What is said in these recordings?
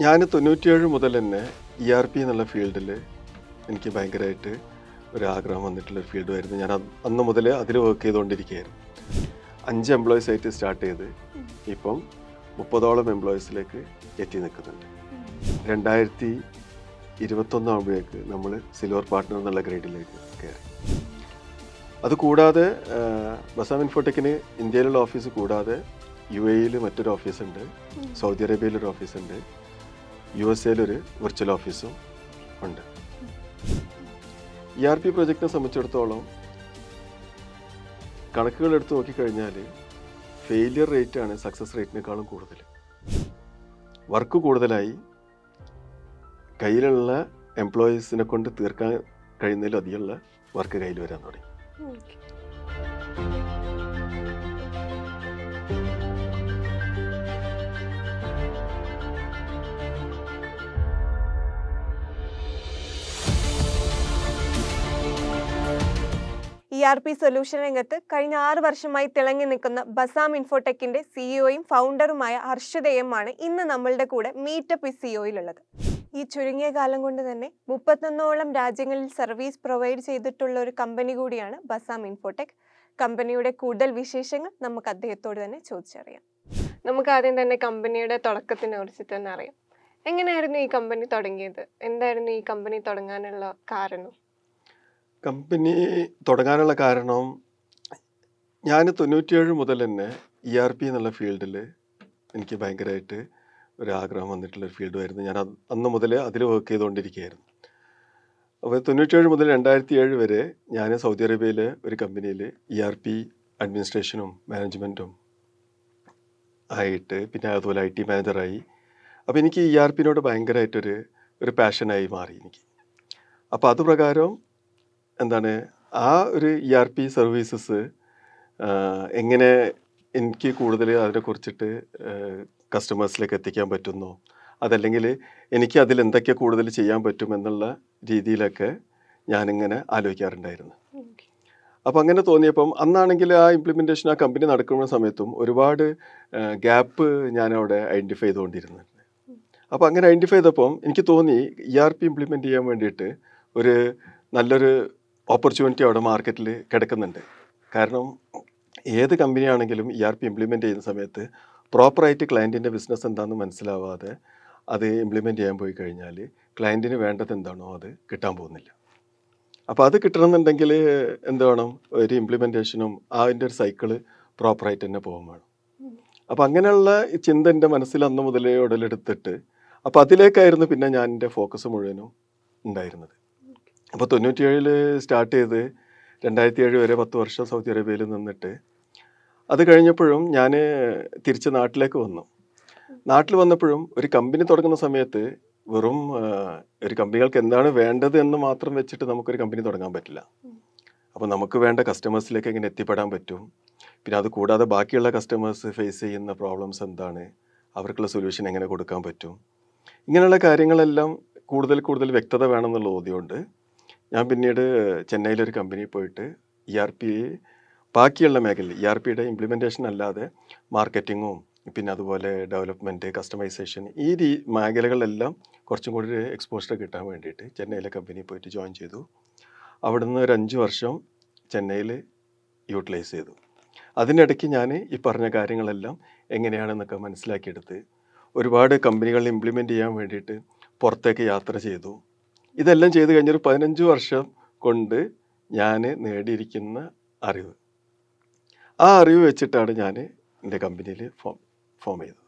ഞാൻ 97 മുതൽ തന്നെ ERP എന്നുള്ള ഫീൽഡിൽ എനിക്ക് ഭയങ്കരമായിട്ട് ഒരു ആഗ്രഹം വന്നിട്ടുള്ളൊരു ഫീൽഡുമായിരുന്നു. ഞാൻ അന്ന് മുതൽ അതിൽ വർക്ക് ചെയ്തുകൊണ്ടിരിക്കുകയായിരുന്നു. 5 എംപ്ലോയീസ് ആയിട്ട് സ്റ്റാർട്ട് ചെയ്ത് ഇപ്പം 30ഓളം എംപ്ലോയീസിലേക്ക് എത്തി നിൽക്കുന്നുണ്ട്. 2021 ആകുമ്പോഴേക്ക് നമ്മൾ സിൽവർ പാർട്ട്ണർ എന്നുള്ള ഗ്രേഡിലേക്ക് കയറി. അതുകൂടാതെ ബസാം ഇൻഫോടെക്കിന് ഇന്ത്യയിലുള്ള ഓഫീസ് കൂടാതെ UAE മറ്റൊരു ഓഫീസുണ്ട്, സൗദി അറേബ്യയിലൊരു ഓഫീസുണ്ട്, USA വിർച്വൽ ഓഫീസും ഉണ്ട്. ERP പ്രൊജക്റ്റിനെ സംബന്ധിച്ചിടത്തോളം കണക്കുകൾ എടുത്ത് നോക്കിക്കഴിഞ്ഞാൽ ഫെയിലിയർ റേറ്റാണ് സക്സസ് റേറ്റിനേക്കാളും കൂടുതൽ. വർക്ക് കൂടുതലായി കയ്യിലുള്ള എംപ്ലോയീസിനെ കൊണ്ട് തീർക്കാൻ കഴിയുന്നതിലും അധികമുള്ള വർക്ക് കയ്യിൽ വരാൻ തുടങ്ങി. ERP സൊല്യൂഷൻ രംഗത്ത് കഴിഞ്ഞ 6 വർഷമായി തിളങ്ങി നിൽക്കുന്ന ബസാം ഇൻഫോടെക്കിന്റെ സിഇഒയും ഫൗണ്ടറുമായ ഹർഷദ് ആണ് ഇന്ന് നമ്മളുടെ കൂടെ മീറ്റപ്പ് സിഇഒയിലുള്ളത്. ഈ ചുരുങ്ങിയ കാലം കൊണ്ട് തന്നെ 31ഓളം രാജ്യങ്ങളിൽ സർവീസ് പ്രൊവൈഡ് ചെയ്തിട്ടുള്ള ഒരു കമ്പനി കൂടിയാണ് ബസാം ഇൻഫോടെക്. കമ്പനിയുടെ കൂടുതൽ വിശേഷങ്ങൾ നമുക്ക് അദ്ദേഹത്തോട് തന്നെ ചോദിച്ചറിയാം. നമുക്ക് ആദ്യം തന്നെ കമ്പനിയുടെ തുടക്കത്തിനെ കുറിച്ചിട്ട് തന്നെ അറിയാം. എങ്ങനെയായിരുന്നു ഈ കമ്പനി തുടങ്ങിയത്? എന്തായിരുന്നു ഈ കമ്പനി തുടങ്ങാനുള്ള കാരണം? കമ്പനി തുടങ്ങാനുള്ള കാരണം, ഞാൻ 97 മുതൽ തന്നെ ERP എന്നുള്ള ഫീൽഡിൽ എനിക്ക് ഭയങ്കരമായിട്ട് ഒരു ആഗ്രഹം വന്നിട്ടുള്ളൊരു ഫീൽഡുമായിരുന്നു. ഞാൻ അന്ന് മുതൽ അതിൽ വർക്ക് ചെയ്തുകൊണ്ടിരിക്കുകയായിരുന്നു. അപ്പോൾ 97 മുതൽ 2007 വരെ ഞാൻ സൗദി അറേബ്യയിലെ ഒരു കമ്പനിയിൽ ERP അഡ്മിനിസ്ട്രേഷനും മാനേജ്മെൻറ്റും ആയിട്ട്, പിന്നെ അതുപോലെ IT മാനേജറായി. അപ്പോൾ എനിക്ക് ERPനോട് ഭയങ്കരമായിട്ടൊരു പാഷനായി മാറി എനിക്ക്. അപ്പോൾ അതുപ്രകാരം ആ ഒരു ERP സർവീസസ് എങ്ങനെ എനിക്ക് കൂടുതൽ അതിനെക്കുറിച്ചിട്ട് കസ്റ്റമേഴ്സിലേക്ക് എത്തിക്കാൻ പറ്റുന്നു, അതല്ലെങ്കിൽ എനിക്ക് അതിൽ എന്തൊക്കെ കൂടുതൽ ചെയ്യാൻ പറ്റും എന്നുള്ള രീതിയിലൊക്കെ ഞാനിങ്ങനെ ആലോചിക്കാറുണ്ടായിരുന്നു. അപ്പോൾ അങ്ങനെ തോന്നിയപ്പം അന്നാണെങ്കിൽ ആ ഇംപ്ലിമെൻറ്റേഷൻ ആ കമ്പനി നടക്കുന്ന സമയത്തും ഒരുപാട് ഗ്യാപ്പ് ഞാനവിടെ ഐഡൻറ്റിഫൈ ചെയ്തുകൊണ്ടിരുന്നുണ്ട്. അപ്പോൾ അങ്ങനെ ഐഡൻറ്റിഫൈ ചെയ്തപ്പം എനിക്ക് തോന്നി ERP ഇംപ്ലിമെൻറ്റ് ചെയ്യാൻ വേണ്ടിയിട്ട് ഒരു നല്ലൊരു ഓപ്പർച്യൂണിറ്റി അവിടെ മാർക്കറ്റിൽ കിടക്കുന്നുണ്ട്. കാരണം ഏത് കമ്പനിയാണെങ്കിലും ERP ഇംപ്ലിമെൻറ്റ് ചെയ്യുന്ന സമയത്ത് പ്രോപ്പറായിട്ട് ക്ലയൻറ്റിൻ്റെ ബിസിനസ് എന്താണെന്ന് മനസ്സിലാവാതെ അത് ഇംപ്ലിമെൻറ്റ് ചെയ്യാൻ പോയി കഴിഞ്ഞാൽ ക്ലയൻറ്റിന് വേണ്ടത് എന്താണോ അത് കിട്ടാൻ പോകുന്നില്ല. അപ്പോൾ അത് കിട്ടണമെന്നുണ്ടെങ്കിൽ എന്ത് വേണം? ഒരു ഇംപ്ലിമെൻറ്റേഷനും അതിൻ്റെ ഒരു സൈക്കിള് പ്രോപ്പറായിട്ട് തന്നെ പോകാൻ വേണം. അപ്പോൾ അങ്ങനെയുള്ള ചിന്ത എൻ്റെ മനസ്സിൽ അന്ന് മുതലേ ഉടലെടുത്തിട്ട് അപ്പോൾ അതിലേക്കായിരുന്നു പിന്നെ ഞാൻ എൻ്റെ ഫോക്കസ് മുഴുവനും ഉണ്ടായിരുന്നത്. അപ്പോൾ 97 സ്റ്റാർട്ട് ചെയ്ത് 2007 വരെ 10 വർഷം സൗദി അറേബ്യയിൽ നിന്നിട്ട് അത് കഴിഞ്ഞപ്പോഴും ഞാൻ തിരിച്ച് നാട്ടിലേക്ക് വന്നു. നാട്ടിൽ വന്നപ്പോഴും ഒരു കമ്പനി തുടങ്ങുന്ന സമയത്ത് വെറും ഒരു കമ്പനികൾക്ക് എന്താണ് വേണ്ടത് എന്ന് മാത്രം വെച്ചിട്ട് നമുക്കൊരു കമ്പനി തുടങ്ങാൻ പറ്റില്ല. അപ്പോൾ നമുക്ക് വേണ്ട കസ്റ്റമേഴ്സിലേക്ക് എങ്ങനെ എത്തിപ്പെടാൻ പറ്റും, പിന്നെ അത് കൂടാതെ ബാക്കിയുള്ള കസ്റ്റമേഴ്സ് ഫേസ് ചെയ്യുന്ന പ്രോബ്ലംസ് എന്താണ്, അവർക്കുള്ള സൊല്യൂഷൻ എങ്ങനെ കൊടുക്കാൻ പറ്റും, ഇങ്ങനെയുള്ള കാര്യങ്ങളെല്ലാം കൂടുതൽ വ്യക്തത വേണമെന്നുള്ള ബോധ്യമുണ്ട്. ഞാൻ പിന്നീട് ചെന്നൈയിലൊരു കമ്പനിയിൽ പോയിട്ട് ERP ബാക്കിയുള്ള മേഖലയിൽ ERPയുടെ ഇംപ്ലിമെൻറ്റേഷൻ അല്ലാതെ മാർക്കറ്റിങ്ങും പിന്നെ അതുപോലെ ഡെവലപ്മെൻറ്റ്, കസ്റ്റമൈസേഷൻ ഈ മേഖലകളിലെല്ലാം കുറച്ചും കൂടി എക്സ്പോഷർ കിട്ടാൻ വേണ്ടിയിട്ട് ചെന്നൈയിലെ കമ്പനിയിൽ പോയിട്ട് ജോയിൻ ചെയ്തു. അവിടുന്ന് ഒരു 5 വർഷം ചെന്നൈയിൽ യൂട്ടിലൈസ് ചെയ്തു. അതിനിടയ്ക്ക് ഞാൻ ഈ പറഞ്ഞ കാര്യങ്ങളെല്ലാം എങ്ങനെയാണെന്നൊക്കെ മനസ്സിലാക്കിയെടുത്ത് ഒരുപാട് കമ്പനികൾ ഇംപ്ലിമെൻറ്റ് ചെയ്യാൻ വേണ്ടിയിട്ട് പുറത്തേക്ക് യാത്ര ചെയ്തു. ഇതെല്ലാം ചെയ്ത് കഴിഞ്ഞൊരു 15 വർഷം കൊണ്ട് ഞാൻ നേടിയിരിക്കുന്ന അറിവ്, ആ അറിവ് വെച്ചിട്ടാണ് ഞാൻ എൻ്റെ കമ്പനിയിൽ ഫോം ചെയ്തത്.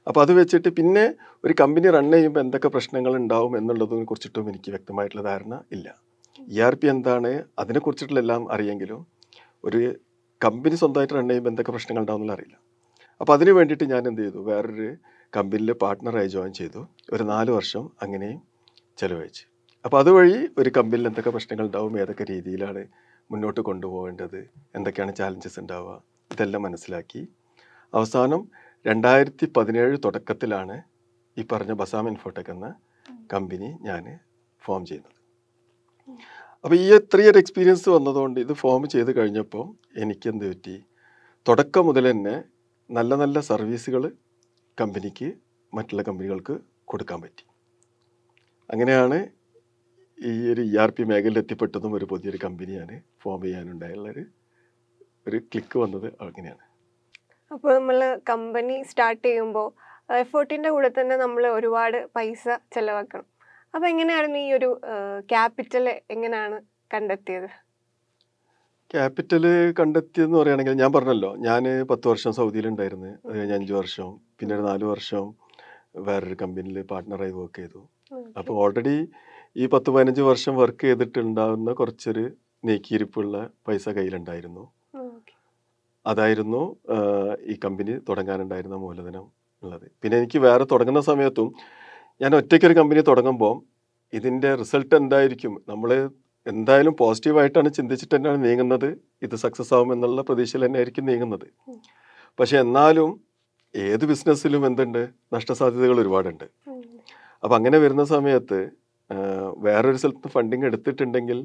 അപ്പോൾ അത് വെച്ചിട്ട് പിന്നെ ഒരു കമ്പനി റൺ ചെയ്യുമ്പോൾ എന്തൊക്കെ പ്രശ്നങ്ങൾ ഉണ്ടാവും എന്നുള്ളതിനെ കുറിച്ചിട്ടും എനിക്ക് വ്യക്തമായിട്ടുള്ള ധാരണ ഇല്ല. ERP എന്താണ് അതിനെക്കുറിച്ചിട്ടുള്ള എല്ലാം അറിയെങ്കിലും ഒരു കമ്പനി സ്വന്തമായിട്ട് റൺ ചെയ്യുമ്പോൾ എന്തൊക്കെ പ്രശ്നങ്ങൾ ഉണ്ടാവും എന്നുള്ള അറിയില്ല. അപ്പോൾ അതിന് വേണ്ടിയിട്ട് ഞാൻ എന്ത് ചെയ്തു, വേറൊരു കമ്പനിയിൽ പാർട്ട്ണറായി ജോയിൻ ചെയ്തു. ഒരു 4 വർഷം അങ്ങനെയും ചിലവഴിച്ച്. അപ്പോൾ അതുവഴി ഒരു കമ്പനിയിൽ എന്തൊക്കെ പ്രശ്നങ്ങൾ ഉണ്ടാവും, ഏതൊക്കെ രീതിയിലാണ് മുന്നോട്ട് കൊണ്ടുപോകേണ്ടത്, എന്തൊക്കെയാണ് ചാലഞ്ചസ് ഉണ്ടാവുക, ഇതെല്ലാം മനസ്സിലാക്കി അവസാനം 2017 തുടക്കത്തിലാണ് ഈ പറഞ്ഞ ബസാം ഇൻഫോടെക് എന്ന കമ്പനി ഞാൻ ഫോം ചെയ്യുന്നത്. അപ്പോൾ ഈ 3 ഇയർ എക്സ്പീരിയൻസ് വന്നതുകൊണ്ട് ഇത് ഫോം ചെയ്ത് കഴിഞ്ഞപ്പോൾ എനിക്ക് എന്ത് പറ്റി, തുടക്കം മുതൽ തന്നെ നല്ല സർവീസുകൾ കമ്പനിക്ക് മറ്റുള്ള കമ്പനികൾക്ക് കൊടുക്കാൻ പറ്റി. അങ്ങനെയാണ് ഈ ഒരു ERP മേഖലയിൽ എത്തിപ്പെട്ടതും ഒരു പുതിയൊരു കമ്പനിയാണ് ഫോം ചെയ്യാനുണ്ടായുള്ളൊരു ക്ലിക്ക് വന്നത് അങ്ങനെയാണ്. അപ്പോൾ നമ്മൾ കമ്പനി സ്റ്റാർട്ട് ചെയ്യുമ്പോൾ എഫേർട്ടിൻ്റെ കൂടെ തന്നെ നമ്മൾ ഒരുപാട് പൈസ ചിലവാക്കണം. അപ്പോൾ എങ്ങനെയായിരുന്നു ഈ ഒരു ക്യാപിറ്റൽ എങ്ങനെയാണ് കണ്ടെത്തിയത്? ക്യാപിറ്റൽ കണ്ടെത്തിയെന്ന് പറയുകയാണെങ്കിൽ ഞാൻ പറഞ്ഞല്ലോ, ഞാൻ 10 വർഷം സൗദിയിലുണ്ടായിരുന്നു. അത് കഴിഞ്ഞ് 5 വർഷം, പിന്നെ ഒരു 4 വർഷം വേറൊരു കമ്പനിയിൽ പാർട്ട്ണറായി വർക്ക് ചെയ്തു. അപ്പോൾ ഓൾറെഡി ഈ 10-15 വർഷം വർക്ക് ചെയ്തിട്ടുണ്ടാകുന്ന കുറച്ചൊരു നീക്കിയിരിപ്പുള്ള പൈസ കയ്യിലുണ്ടായിരുന്നു. അതായിരുന്നു ഈ കമ്പനി തുടങ്ങാനുണ്ടായിരുന്ന മൂലധനം ഉള്ളത്. പിന്നെ എനിക്ക് വേറെ തുടങ്ങുന്ന സമയത്തും ഞാൻ ഒറ്റയ്ക്കൊരു കമ്പനി തുടങ്ങുമ്പോൾ ഇതിൻ്റെ റിസൾട്ട് എന്തായിരിക്കും, നമ്മൾ എന്തായാലും പോസിറ്റീവായിട്ടാണ് ചിന്തിച്ചിട്ട് തന്നെയാണ് നീങ്ങുന്നത്. ഇത് സക്സസ് ആവുമെന്നുള്ള പ്രതീക്ഷയിൽ തന്നെ ആയിരിക്കും നീങ്ങുന്നത്. പക്ഷെ എന്നാലും ഏത് ബിസിനസ്സിലും എന്തുണ്ട്, നഷ്ടസാധ്യതകൾ ഒരുപാടുണ്ട്. അപ്പം അങ്ങനെ വരുന്ന സമയത്ത് വേറൊരു സ്ഥലത്ത് ഫണ്ടിങ് എടുത്തിട്ടുണ്ടെങ്കിൽ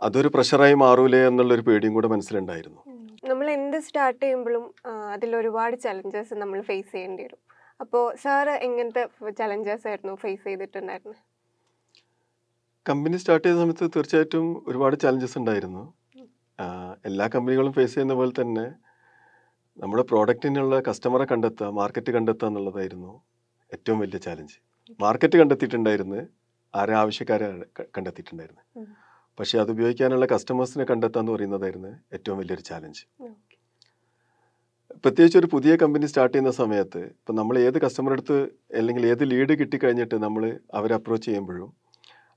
അതൊരു പ്രഷറായി മാറൂലേ എന്നുള്ളൊരു പേടിയും കൂടെ മനസ്സിലുണ്ടായിരുന്നു. നമ്മൾ എന്ത് സ്റ്റാർട്ട് ചെയ്യുമ്പോഴും അതിലൊരുപാട് ചലഞ്ചസ് നമ്മൾ ഫേസ് ചെയ്യേണ്ടി വരും. അപ്പോൾ സാറ് എങ്ങനത്തെ ചലഞ്ചസ് ആയിരുന്നു ഫേസ് ചെയ്തിട്ടുണ്ടായിരുന്നത്? കമ്പനി സ്റ്റാർട്ട് ചെയ്ത സമയത്ത് തീർച്ചയായിട്ടും ഒരുപാട് ചലഞ്ചസ് ഉണ്ടായിരുന്നു. എല്ലാ കമ്പനികളും ഫേസ് ചെയ്യുന്ന പോലെ തന്നെ നമ്മുടെ പ്രോഡക്റ്റിനുള്ള കസ്റ്റമറെ കണ്ടെത്തുക, മാർക്കറ്റ് കണ്ടെത്തുക എന്നുള്ളതായിരുന്നു ഏറ്റവും വലിയ ചാലഞ്ച്. മാർക്കറ്റ് കണ്ടെത്തിയിട്ടുണ്ടായിരുന്നു, ആവശ്യക്കാരെ കണ്ടെത്തിയിട്ടുണ്ടായിരുന്നു. പക്ഷേ അത് ഉപയോഗിക്കാനുള്ള കസ്റ്റമേഴ്സിനെ കണ്ടെത്തുക എന്ന് പറയുന്നതായിരുന്നു ഏറ്റവും വലിയൊരു ചാലഞ്ച്. പ്രത്യേകിച്ച് ഒരു പുതിയ കമ്പനി സ്റ്റാർട്ട് ചെയ്യുന്ന സമയത്ത് ഇപ്പം നമ്മൾ ഏത് കസ്റ്റമർ അടുത്ത് അല്ലെങ്കിൽ ഏത് ലീഡ് കിട്ടിക്കഴിഞ്ഞിട്ട് നമ്മൾ അവരെ അപ്രോച്ച് ചെയ്യുമ്പോഴും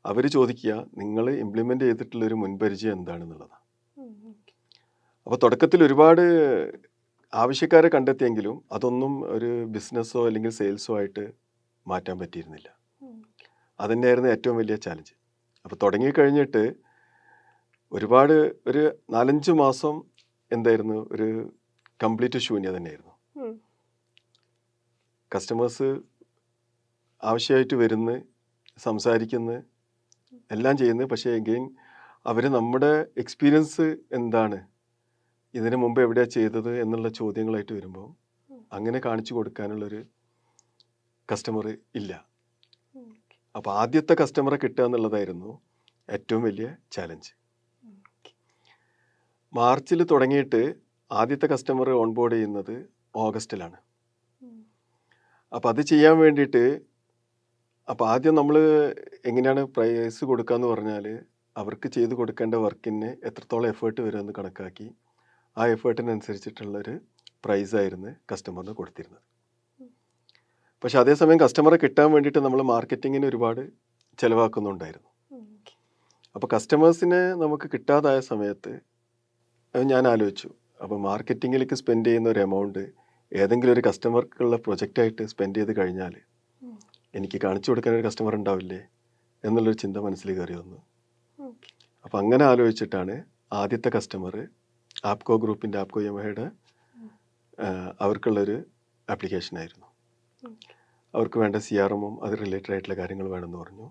അവർ ചോദിക്കുക നിങ്ങൾ ഇംപ്ലിമെൻ്റ് ചെയ്തിട്ടുള്ളൊരു മുൻപരിചയം എന്താണെന്നുള്ളതാണ്. അപ്പോൾ തുടക്കത്തിൽ ഒരുപാട് ആവശ്യക്കാരെ കണ്ടെത്തിയെങ്കിലും അതൊന്നും ഒരു ബിസിനസ്സോ അല്ലെങ്കിൽ സെയിൽസോ ആയിട്ട് മാറ്റാൻ പറ്റിയിരുന്നില്ല. അതുതന്നെയായിരുന്നു ഏറ്റവും വലിയ ചാലഞ്ച്. അപ്പോൾ തുടങ്ങിക്കഴിഞ്ഞിട്ട് ഒരുപാട് ഒരു 4-5 മാസം എന്തായിരുന്നു, ഒരു കംപ്ലീറ്റ് ശൂന്യത തന്നെയായിരുന്നു. കസ്റ്റമേഴ്സ് ആവശ്യമായിട്ട് വരുന്നു, സംസാരിക്കുന്നു, എല്ലാം ചെയ്യുന്നു. പക്ഷേ എഗെയിൻ അവർ നമ്മുടെ എക്സ്പീരിയൻസ് എന്താണ്, ഇതിനു മുമ്പ് എവിടെയാണ് ചെയ്തത് എന്നുള്ള ചോദ്യങ്ങളായിട്ട് വരുമ്പോൾ അങ്ങനെ കാണിച്ചു കൊടുക്കാനുള്ളൊരു കസ്റ്റമർ ഇല്ല. അപ്പോൾ ആദ്യത്തെ കസ്റ്റമറെ കിട്ടുക എന്നുള്ളതായിരുന്നു ഏറ്റവും വലിയ ചാലഞ്ച്. മാർച്ചിൽ തുടങ്ങിയിട്ട് ആദ്യത്തെ കസ്റ്റമർ ഓൺബോർഡ് ചെയ്യുന്നത് ഓഗസ്റ്റിലാണ്. അപ്പോൾ അത് ചെയ്യാൻ വേണ്ടിയിട്ട് അപ്പോൾ ആദ്യം നമ്മൾ എങ്ങനെയാണ് പ്രൈസ് കൊടുക്കുക എന്ന് പറഞ്ഞാൽ അവർക്ക് ചെയ്ത് കൊടുക്കേണ്ട വർക്കിന് എത്രത്തോളം എഫേർട്ട് വരുമെന്ന് കണക്കാക്കി ആ എഫേർട്ടിനനുസരിച്ചിട്ടുള്ളൊരു പ്രൈസായിരുന്നു കസ്റ്റമറിന് കൊടുത്തിരുന്നത്. പക്ഷെ അതേസമയം കസ്റ്റമറെ കിട്ടാൻ വേണ്ടിയിട്ട് നമ്മൾ മാർക്കറ്റിങ്ങിന് ഒരുപാട് ചിലവാക്കുന്നുണ്ടായിരുന്നു. അപ്പോൾ കസ്റ്റമേഴ്സിനെ നമുക്ക് കിട്ടാതായ സമയത്ത് ഞാൻ ആലോചിച്ചു, അപ്പോൾ മാർക്കറ്റിങ്ങിലേക്ക് സ്പെൻഡ് ചെയ്യുന്ന ഒരു എമൗണ്ട് ഏതെങ്കിലും ഒരു കസ്റ്റമർക്കുള്ള പ്രൊജക്റ്റായിട്ട് സ്പെൻഡ് ചെയ്ത് കഴിഞ്ഞാൽ എനിക്ക് കാണിച്ചു കൊടുക്കാൻ ഒരു കസ്റ്റമർ ഉണ്ടാവില്ലേ എന്നുള്ളൊരു ചിന്ത മനസ്സിൽ കയറി വന്നു. അപ്പം അങ്ങനെ ആലോചിച്ചിട്ടാണ് ആദ്യത്തെ കസ്റ്റമർ ആപ്കോ ഗ്രൂപ്പിൻ്റെ ആപ്കോ യമഹയുടെ അവർക്കുള്ളൊരു ആപ്ലിക്കേഷനായിരുന്നു. അവർക്ക് വേണ്ട CRM അത് റിലേറ്റഡ് ആയിട്ടുള്ള കാര്യങ്ങൾ വേണമെന്ന് പറഞ്ഞു.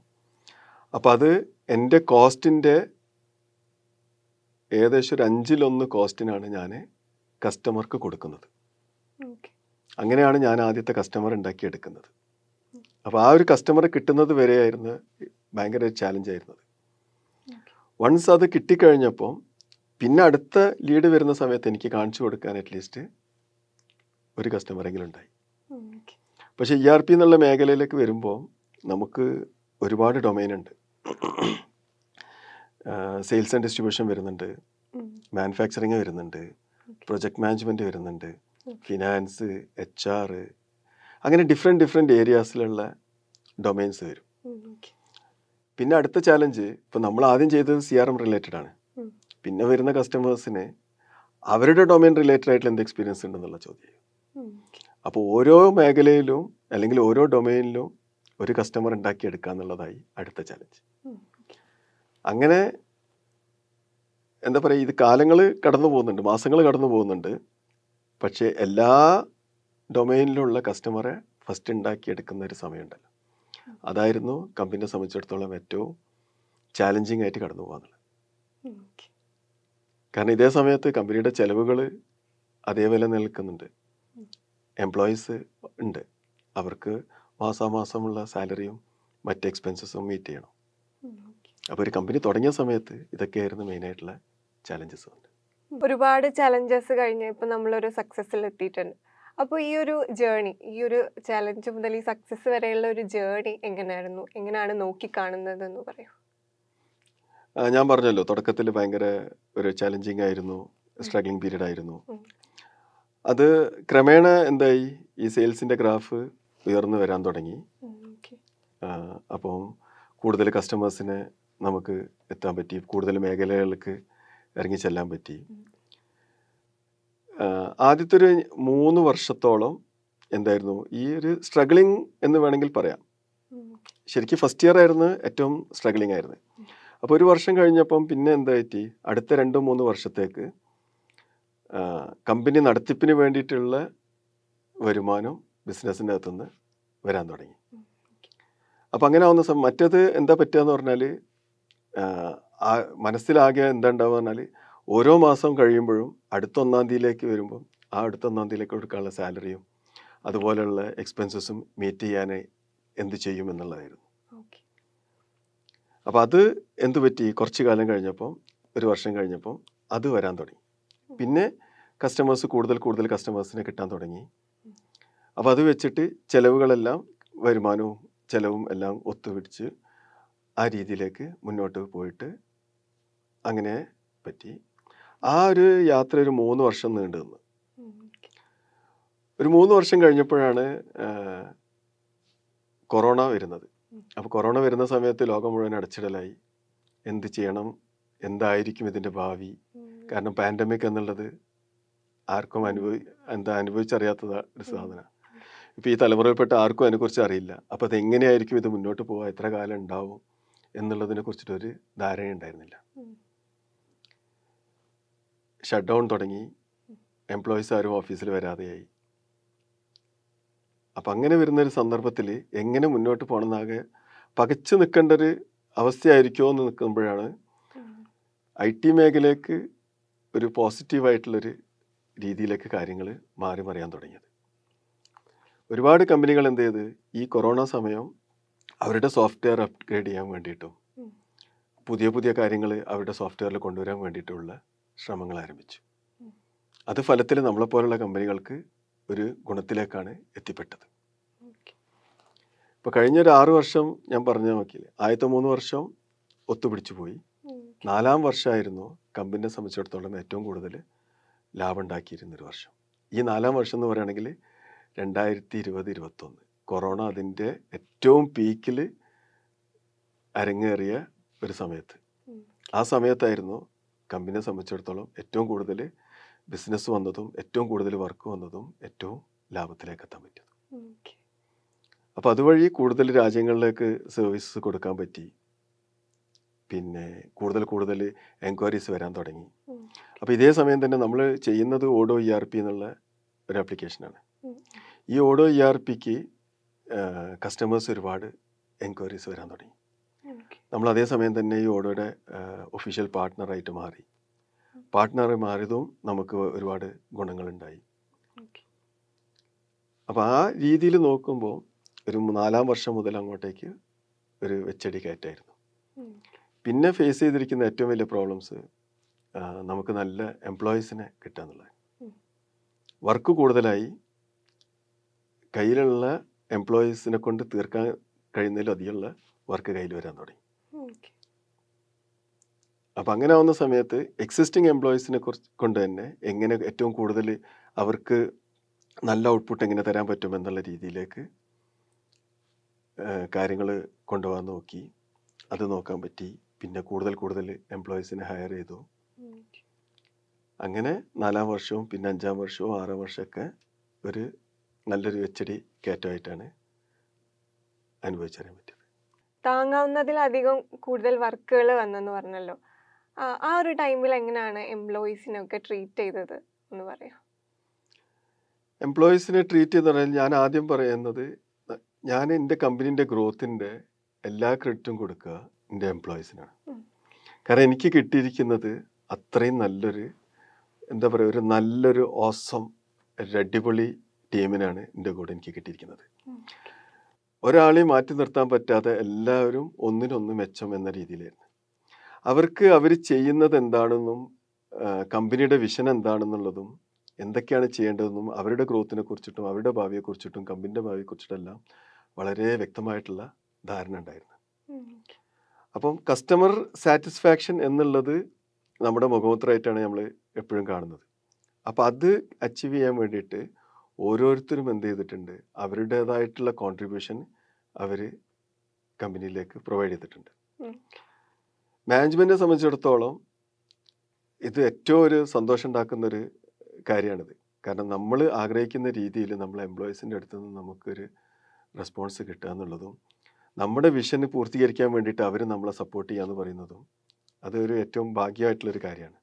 അപ്പോൾ അത് എൻ്റെ കോസ്റ്റിൻ്റെ ഏകദേശം ഒരു 5/1 കോസ്റ്റിനാണ് ഞാൻ കസ്റ്റമർക്ക് കൊടുക്കുന്നത്. അങ്ങനെയാണ് ഞാൻ ആദ്യത്തെ കസ്റ്റമർ ഉണ്ടാക്കിയെടുക്കുന്നത്. അപ്പോൾ ആ ഒരു കസ്റ്റമറെ കിട്ടുന്നത് വരെയായിരുന്നു ഭയങ്കര ചാലഞ്ചായിരുന്നത്. വൺസ് അത് കിട്ടിക്കഴിഞ്ഞപ്പോൾ പിന്നെ അടുത്ത ലീഡ് വരുന്ന സമയത്ത് എനിക്ക് കാണിച്ചു കൊടുക്കാൻ അറ്റ്ലീസ്റ്റ് ഒരു കസ്റ്റമറെങ്കിലും ഉണ്ടായി. പക്ഷേ ERP എന്നുള്ള മേഖലയിലേക്ക് വരുമ്പോൾ നമുക്ക് ഒരുപാട് ഡൊമൈൻ ഉണ്ട്. സെയിൽസ് ആൻഡ് ഡിസ്ട്രിബ്യൂഷൻ വരുന്നുണ്ട്, മാനുഫാക്ചറിങ് വരുന്നുണ്ട്, പ്രൊജക്ട് മാനേജ്മെൻറ്റ് വരുന്നുണ്ട്, ഫിനാൻസ്, HR, അങ്ങനെ ഡിഫറെൻറ്റ് ഏരിയാസിലുള്ള ഡൊമൈൻസ് വരും. പിന്നെ അടുത്ത ചാലഞ്ച് ഇപ്പോൾ നമ്മൾ ആദ്യം ചെയ്തത് CRM റിലേറ്റഡ് ആണ്. പിന്നെ വരുന്ന കസ്റ്റമേഴ്സിന് അവരുടെ ഡൊമൈൻ റിലേറ്റഡ് ആയിട്ടുള്ള എന്ത് എക്സ്പീരിയൻസ് ഉണ്ടെന്നുള്ള ചോദ്യം. അപ്പോൾ ഓരോ മേഖലയിലും അല്ലെങ്കിൽ ഓരോ ഡൊമൈനിലും ഒരു കസ്റ്റമർ ഉണ്ടാക്കിയെടുക്കുക എന്നുള്ളതായി അടുത്ത ചാലഞ്ച്. അങ്ങനെ എന്താ പറയുക, ഇത് കാലങ്ങൾ കടന്നു പോകുന്നുണ്ട്, മാസങ്ങൾ കടന്നു പോകുന്നുണ്ട്. പക്ഷേ എല്ലാ ഡൊമൈനിലുള്ള കസ്റ്റമറെ ഫസ്റ്റ് ഉണ്ടാക്കിയെടുക്കുന്ന ഒരു സമയമുണ്ടല്ലോ, അതായിരുന്നു കമ്പനിയെ സംബന്ധിച്ചിടത്തോളം ഏറ്റവും ചാലഞ്ചിങ് ആയിട്ട് കടന്നു പോകാന്നുള്ളത്. കാരണം ഇതേ സമയത്ത് കമ്പനിയുടെ ചിലവുകൾ അതേപോലെ നിൽക്കുന്നുണ്ട്, എംപ്ലോയീസ് ഉണ്ട്, അവർക്ക് മാസാമാസമുള്ള സാലറിയും മറ്റ് എക്സ്പെൻസസും മീറ്റ് ചെയ്യണം. അപ്പോൾ ഒരു കമ്പനി തുടങ്ങിയ സമയത്ത് ഇതൊക്കെയായിരുന്നു മെയിനായിട്ടുള്ള ചാലഞ്ചസ്. ഒരുപാട് ചലഞ്ചസ് കഴിഞ്ഞ് ഇപ്പം നമ്മളൊരു സക്സസ്സിൽ എത്തിയിട്ടുണ്ട്. അപ്പോൾ ഈ ഒരു ജേണി, ഈ ഒരു ചലഞ്ച് മുതൽ ഈ സക്സസ് വരെയുള്ള ഒരു ജേണി എങ്ങനെയായിരുന്നു, എങ്ങനെയാണ് നോക്കിക്കാണുന്നത് എന്ന് പറയൂ. ഞാൻ പറഞ്ഞല്ലോ, തുടക്കത്തിൽ ഭയങ്കര ഒരു ചാലഞ്ചിങ് ആയിരുന്നു, സ്ട്രഗ്ലിംഗ് പീരീഡ് ആയിരുന്നു. അത് ക്രമേണ എന്തായി, ഈ സെയിൽസിൻ്റെ ഗ്രാഫ് ഉയർന്നു വരാൻ തുടങ്ങി. അപ്പം കൂടുതൽ കസ്റ്റമേഴ്സിനെ നമുക്ക് എത്താൻ പറ്റി, കൂടുതൽ മേഖലകൾക്ക് ഇറങ്ങി ചെല്ലാൻ പറ്റി. ആദ്യത്തെ ഒരു 3 വർഷത്തോളം എന്തായിരുന്നു ഈ ഒരു സ്ട്രഗ്ലിംഗ് എന്ന് വേണമെങ്കിൽ പറയാം. ശരിക്കും ഫസ്റ്റ് ഇയർ ആയിരുന്നു ഏറ്റവും സ്ട്രഗ്ലിംഗ് ആയിരുന്നു. അപ്പോൾ ഒരു വർഷം കഴിഞ്ഞപ്പം പിന്നെ എന്താ പറ്റി, അടുത്ത 2-3 വർഷത്തേക്ക് കമ്പനി നടത്തിപ്പിന് വേണ്ടിയിട്ടുള്ള വരുമാനം ബിസിനസ്സിൻ്റെ അകത്തുനിന്ന് വരാൻ തുടങ്ങി. അപ്പം അങ്ങനെ ആവുന്ന മറ്റേത് എന്താ പറ്റുകയെന്ന് പറഞ്ഞാൽ, മനസ്സിലാകെ എന്താ ഉണ്ടാവുക പറഞ്ഞാൽ, ഓരോ മാസം കഴിയുമ്പോഴും അടുത്ത 1-ാം തീയതിയിലേക്ക് വരുമ്പം ആ അടുത്ത 1-ാം തീയതിയിലേക്ക് കൊടുക്കാനുള്ള സാലറിയും അതുപോലെയുള്ള എക്സ്പെൻസസും മീറ്റ് ചെയ്യാനായി എന്ത് ചെയ്യും എന്നുള്ളതായിരുന്നു. അപ്പോൾ അത് എന്ത് പറ്റി, കുറച്ച് കാലം കഴിഞ്ഞപ്പം, ഒരു വർഷം കഴിഞ്ഞപ്പം അത് വരാൻ തുടങ്ങി. പിന്നെ കസ്റ്റമേഴ്സ് കൂടുതൽ കസ്റ്റമേഴ്സിനെ കിട്ടാൻ തുടങ്ങി. അപ്പോൾ അത് വെച്ചിട്ട് ചിലവുകളെല്ലാം, വരുമാനവും ചിലവും എല്ലാം ഒത്തുപിടിച്ച് ആ രീതിയിലേക്ക് മുന്നോട്ട് പോയിട്ട് അങ്ങനെ പറ്റി. ആ ഒരു യാത്ര ഒരു 3 വർഷം നീണ്ടു നിന്നു. ഒരു 3 വർഷം കഴിഞ്ഞപ്പോഴാണ് കൊറോണ വരുന്നത്. അപ്പോൾ കൊറോണ വരുന്ന സമയത്ത് ലോകം മുഴുവൻ അടച്ചിടലായി. എന്ത് ചെയ്യണം, എന്തായിരിക്കും ഇതിൻ്റെ ഭാവി? കാരണം പാൻഡമിക് എന്നുള്ളത് ആർക്കും അനുഭവിച്ചറിയാത്ത ഒരു സാധനമാണ്. ഇപ്പോൾ ഈ തലമുറയിൽപ്പെട്ട ആർക്കും അതിനെക്കുറിച്ച് അറിയില്ല. അപ്പോൾ അതെങ്ങനെയായിരിക്കും ഇത് മുന്നോട്ട് പോവുക, എത്ര കാലം ഉണ്ടാവും എന്നുള്ളതിനെ കുറിച്ചിട്ടൊരു ധാരണ ഉണ്ടായിരുന്നില്ല. ഷട്ട് ഡൗൺ തുടങ്ങി, എംപ്ലോയീസ് ആരും ഓഫീസിൽ വരാതെയായി. അപ്പം അങ്ങനെ വരുന്നൊരു സന്ദർഭത്തിൽ എങ്ങനെ മുന്നോട്ട് പോകണമെന്നാകെ പകച്ചു നിൽക്കേണ്ട ഒരു അവസ്ഥയായിരിക്കുമോ എന്ന് നിൽക്കുമ്പോഴാണ് IT മേഖലയ്ക്ക് ഒരു പോസിറ്റീവായിട്ടുള്ളൊരു രീതിയിലേക്ക് കാര്യങ്ങൾ മാറി മറിയാൻ തുടങ്ങിയത്. ഒരുപാട് കമ്പനികൾ എന്ത് ചെയ്ത്, ഈ കൊറോണ സമയം അവരുടെ സോഫ്റ്റ്വെയർ അപ്ഗ്രേഡ് ചെയ്യാൻ വേണ്ടിയിട്ടും പുതിയ കാര്യങ്ങൾ അവരുടെ സോഫ്റ്റ്വെയറിൽ കൊണ്ടുവരാൻ വേണ്ടിയിട്ടുള്ള ശ്രമങ്ങൾ ആരംഭിച്ചു. അത് ഫലത്തിൽ നമ്മളെപ്പോലുള്ള കമ്പനികൾക്ക് ഒരു ഗുണത്തിലേക്കാണ് എത്തിപ്പെട്ടത്. ഇപ്പോൾ കഴിഞ്ഞൊരു 6 വർഷം ഞാൻ പറഞ്ഞു നോക്കിയില്ലേ, ആദ്യത്തെ 3 വർഷം ഒത്തുപിടിച്ചു പോയി. 4-ാം വർഷമായിരുന്നു കമ്പനിയെ സംബന്ധിച്ചിടത്തോളം ഏറ്റവും കൂടുതൽ ലാഭം ഉണ്ടാക്കിയിരുന്നൊരു വർഷം. ഈ 4-ാം വർഷം എന്ന് പറയുകയാണെങ്കിൽ 2020-21 കൊറോണ അതിൻ്റെ ഏറ്റവും പീക്കിൽ അരങ്ങേറിയ ഒരു സമയത്ത്. ആ സമയത്തായിരുന്നു കമ്പനിയെ സംബന്ധിച്ചിടത്തോളം ഏറ്റവും കൂടുതൽ ബിസിനസ് വന്നതും ഏറ്റവും കൂടുതൽ വർക്ക് വന്നതും ഏറ്റവും ലാഭത്തിലേക്ക് എത്താൻ പറ്റിയത്. അപ്പോൾ അതുവഴി കൂടുതൽ രാജ്യങ്ങളിലേക്ക് സർവീസസ് കൊടുക്കാൻ പറ്റി. പിന്നെ കൂടുതൽ എൻക്വയറീസ് വരാൻ തുടങ്ങി. അപ്പോൾ ഇതേ സമയം തന്നെ നമ്മൾ ചെയ്യുന്നത് Odoo ERP എന്നുള്ള ഒരു ആപ്ലിക്കേഷനാണ്. ഈ Odoo ERPക്ക് കസ്റ്റമേഴ്സ് ഒരുപാട് എൻക്വയറീസ് വരാൻ തുടങ്ങി. നമ്മൾ അതേ സമയം തന്നെ ഈ ഓഡോയുടെ ഒഫീഷ്യൽ പാർട്ട്ണറായിട്ട് മാറി. പാർട്ട്ണർ മാറിയതും നമുക്ക് ഒരുപാട് ഗുണങ്ങളുണ്ടായി. അപ്പോൾ ആ രീതിയിൽ നോക്കുമ്പോൾ ഒരു 4-ാം വർഷം മുതൽ അങ്ങോട്ടേക്ക് ഒരു വെച്ചടി കയറ്റായിരുന്നു. പിന്നെ ഫേസ് ചെയ്തിരിക്കുന്ന ഏറ്റവും വലിയ പ്രോബ്ലംസ് നമുക്ക് നല്ല എംപ്ലോയീസിനെ കിട്ടുക എന്നുള്ളത്. വർക്ക് കൂടുതലായി, കയ്യിലുള്ള എംപ്ലോയീസിനെ കൊണ്ട് തീർക്കാൻ കഴിയുന്നതിലധികമുള്ള വർക്ക് കയ്യിൽ വരാൻ തുടങ്ങി. അപ്പം അങ്ങനെ ആവുന്ന സമയത്ത് എക്സിസ്റ്റിംഗ് എംപ്ലോയീസിനെ കൊണ്ട് തന്നെ എങ്ങനെ ഏറ്റവും കൂടുതൽ അവർക്ക് നല്ല ഔട്ട്പുട്ട് എങ്ങനെ തരാൻ പറ്റും എന്നുള്ള രീതിയിലേക്ക് കാര്യങ്ങൾ കൊണ്ടുപോകാൻ നോക്കി. അത് നോക്കാൻ പറ്റി. പിന്നെ കൂടുതൽ എംപ്ലോയീസിനെ ഹയർ ചെയ്തു. അങ്ങനെ 4-ാം വർഷവും പിന്നെ 5-ാം വർഷവും 6-ാം വർഷമൊക്കെ ഒരു നല്ലൊരു വെച്ചടി കയറ്റമായിട്ടാണ് അനുഭവിച്ചറിയാൻ പറ്റിയത്. താങ്ങാവുന്നതിലധികം കൂടുതൽ വർക്കുകൾ വന്നെന്ന് പറഞ്ഞല്ലോ. ആ ഒരു ടൈമിൽ എങ്ങനെയാണ് എംപ്ലോയീസിനൊക്കെ ട്രീറ്റ് ചെയ്തത് എന്ന് പറയാം. എംപ്ലോയീസിനെ ട്രീറ്റ് ചെയ്ത് പറഞ്ഞാൽ ഞാൻ ആദ്യം പറയുന്നത്, ഞാൻ എൻ്റെ കമ്പനീൻ്റെ ഗ്രോത്തിൻ്റെ എല്ലാ ക്രെഡിറ്റും കൊടുക്കുക എൻ്റെ എംപ്ലോയീസിനാണ്. കാരണം എനിക്ക് കിട്ടിയിരിക്കുന്നത് അത്രയും നല്ലൊരു എന്താ പറയുക, ഒരു നല്ലൊരു ഓസം ഒരു അടിപൊളി ടീമിനാണ് എൻ്റെ കൂടെ എനിക്ക് കിട്ടിയിരിക്കുന്നത്. ഒരാളെയും മാറ്റി നിർത്താൻ പറ്റാതെ എല്ലാവരും ഒന്നിനൊന്ന് മെച്ചം എന്ന രീതിയിലായിരുന്നു. അവർക്ക് അവർ ചെയ്യുന്നത് എന്താണെന്നും കമ്പനിയുടെ വിഷൻ എന്താണെന്നുള്ളതും എന്തൊക്കെയാണ് ചെയ്യേണ്ടതെന്നും അവരുടെ ഗ്രോത്തിനെ കുറിച്ചിട്ടും അവരുടെ ഭാവിയെക്കുറിച്ചിട്ടും കമ്പനിയുടെ ഭാവിയെക്കുറിച്ചിട്ടെല്ലാം വളരെ വ്യക്തമായിട്ടുള്ള ധാരണ ഉണ്ടായിരുന്നു. അപ്പം കസ്റ്റമർ സാറ്റിസ്ഫാക്ഷൻ എന്നുള്ളത് നമ്മുടെ മുഖമുദ്രയായിട്ടാണ് നമ്മൾ എപ്പോഴും കാണുന്നത്. അപ്പം അത് അച്ചീവ് ചെയ്യാൻ വേണ്ടിയിട്ട് ഓരോരുത്തരും എന്ത് ചെയ്തിട്ടുണ്ട്, അവരുടേതായിട്ടുള്ള കോൺട്രിബ്യൂഷൻ അവർ കമ്പനിയിലേക്ക് പ്രൊവൈഡ് ചെയ്തിട്ടുണ്ട്. മാനേജ്മെൻറ്റിനെ സംബന്ധിച്ചിടത്തോളം ഇത് ഏറ്റവും ഒരു സന്തോഷം ഉണ്ടാക്കുന്നൊരു കാര്യമാണിത്. കാരണം നമ്മൾ ആഗ്രഹിക്കുന്ന രീതിയിൽ നമ്മൾ എംപ്ലോയീസിൻ്റെ അടുത്ത് നിന്ന് നമുക്കൊരു റെസ്പോൺസ് കിട്ടുക എന്നുള്ളതും നമ്മുടെ വിഷന് പൂർത്തീകരിക്കാൻ വേണ്ടിയിട്ട് അവർ നമ്മളെ സപ്പോർട്ട് ചെയ്യുക എന്ന് പറയുന്നതും അതൊരു ഏറ്റവും ഭാഗ്യമായിട്ടുള്ളൊരു കാര്യമാണ്.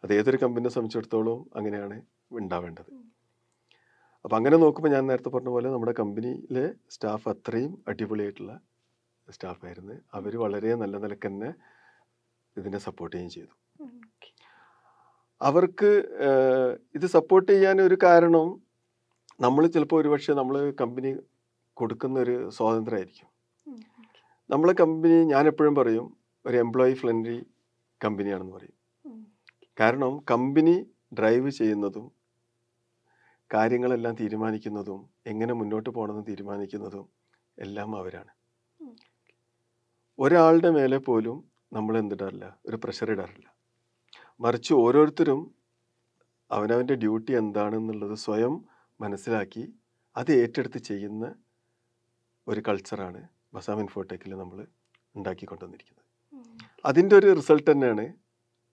അത് ഏതൊരു കമ്പനിയെ സംബന്ധിച്ചിടത്തോളം അങ്ങനെയാണ് ഉണ്ടാവേണ്ടത്. അപ്പം അങ്ങനെ നോക്കുമ്പോൾ ഞാൻ നേരത്തെ പറഞ്ഞ പോലെ നമ്മുടെ കമ്പനിയിലെ സ്റ്റാഫ് അത്രയും അടിപൊളിയായിട്ടുള്ള സ്റ്റാഫായിരുന്നു. അവർ വളരെ നല്ല നിലക്ക് തന്നെ ഇതിനെ സപ്പോർട്ട് ചെയ്യുകയും ചെയ്തു. അവർക്ക് ഇത് സപ്പോർട്ട് ചെയ്യാൻ ഒരു കാരണം നമ്മൾ ചിലപ്പോൾ ഒരുപക്ഷെ നമ്മൾ കമ്പനി കൊടുക്കുന്ന ഒരു സ്വാതന്ത്ര്യമായിരിക്കും. നമ്മളെ കമ്പനി ഞാൻ എപ്പോഴും പറയും ഒരു എംപ്ലോയി ഫ്രണ്ട്ലി കമ്പനിയാണെന്ന് പറയും. കാരണം കമ്പനി ഡ്രൈവ് ചെയ്യുന്നതും കാര്യങ്ങളെല്ലാം തീരുമാനിക്കുന്നതും എങ്ങനെ മുന്നോട്ട് പോകണമെന്ന് തീരുമാനിക്കുന്നതും എല്ലാം അവരാണ്. ഒരാളുടെ മേലെ പോലും നമ്മൾ എന്തിടാറില്ല, ഒരു പ്രഷർ ഇടാറില്ല. മറിച്ച് ഓരോരുത്തരും അവനവൻ്റെ ഡ്യൂട്ടി എന്താണെന്നുള്ളത് സ്വയം മനസ്സിലാക്കി അത് ഏറ്റെടുത്ത് ചെയ്യുന്ന ഒരു കൾച്ചറാണ് ബസാം ഇൻഫോടെക്കിൽ നമ്മൾ ഉണ്ടാക്കിക്കൊണ്ടുവന്നിരിക്കുന്നത്. അതിൻ്റെ ഒരു റിസൾട്ട് തന്നെയാണ്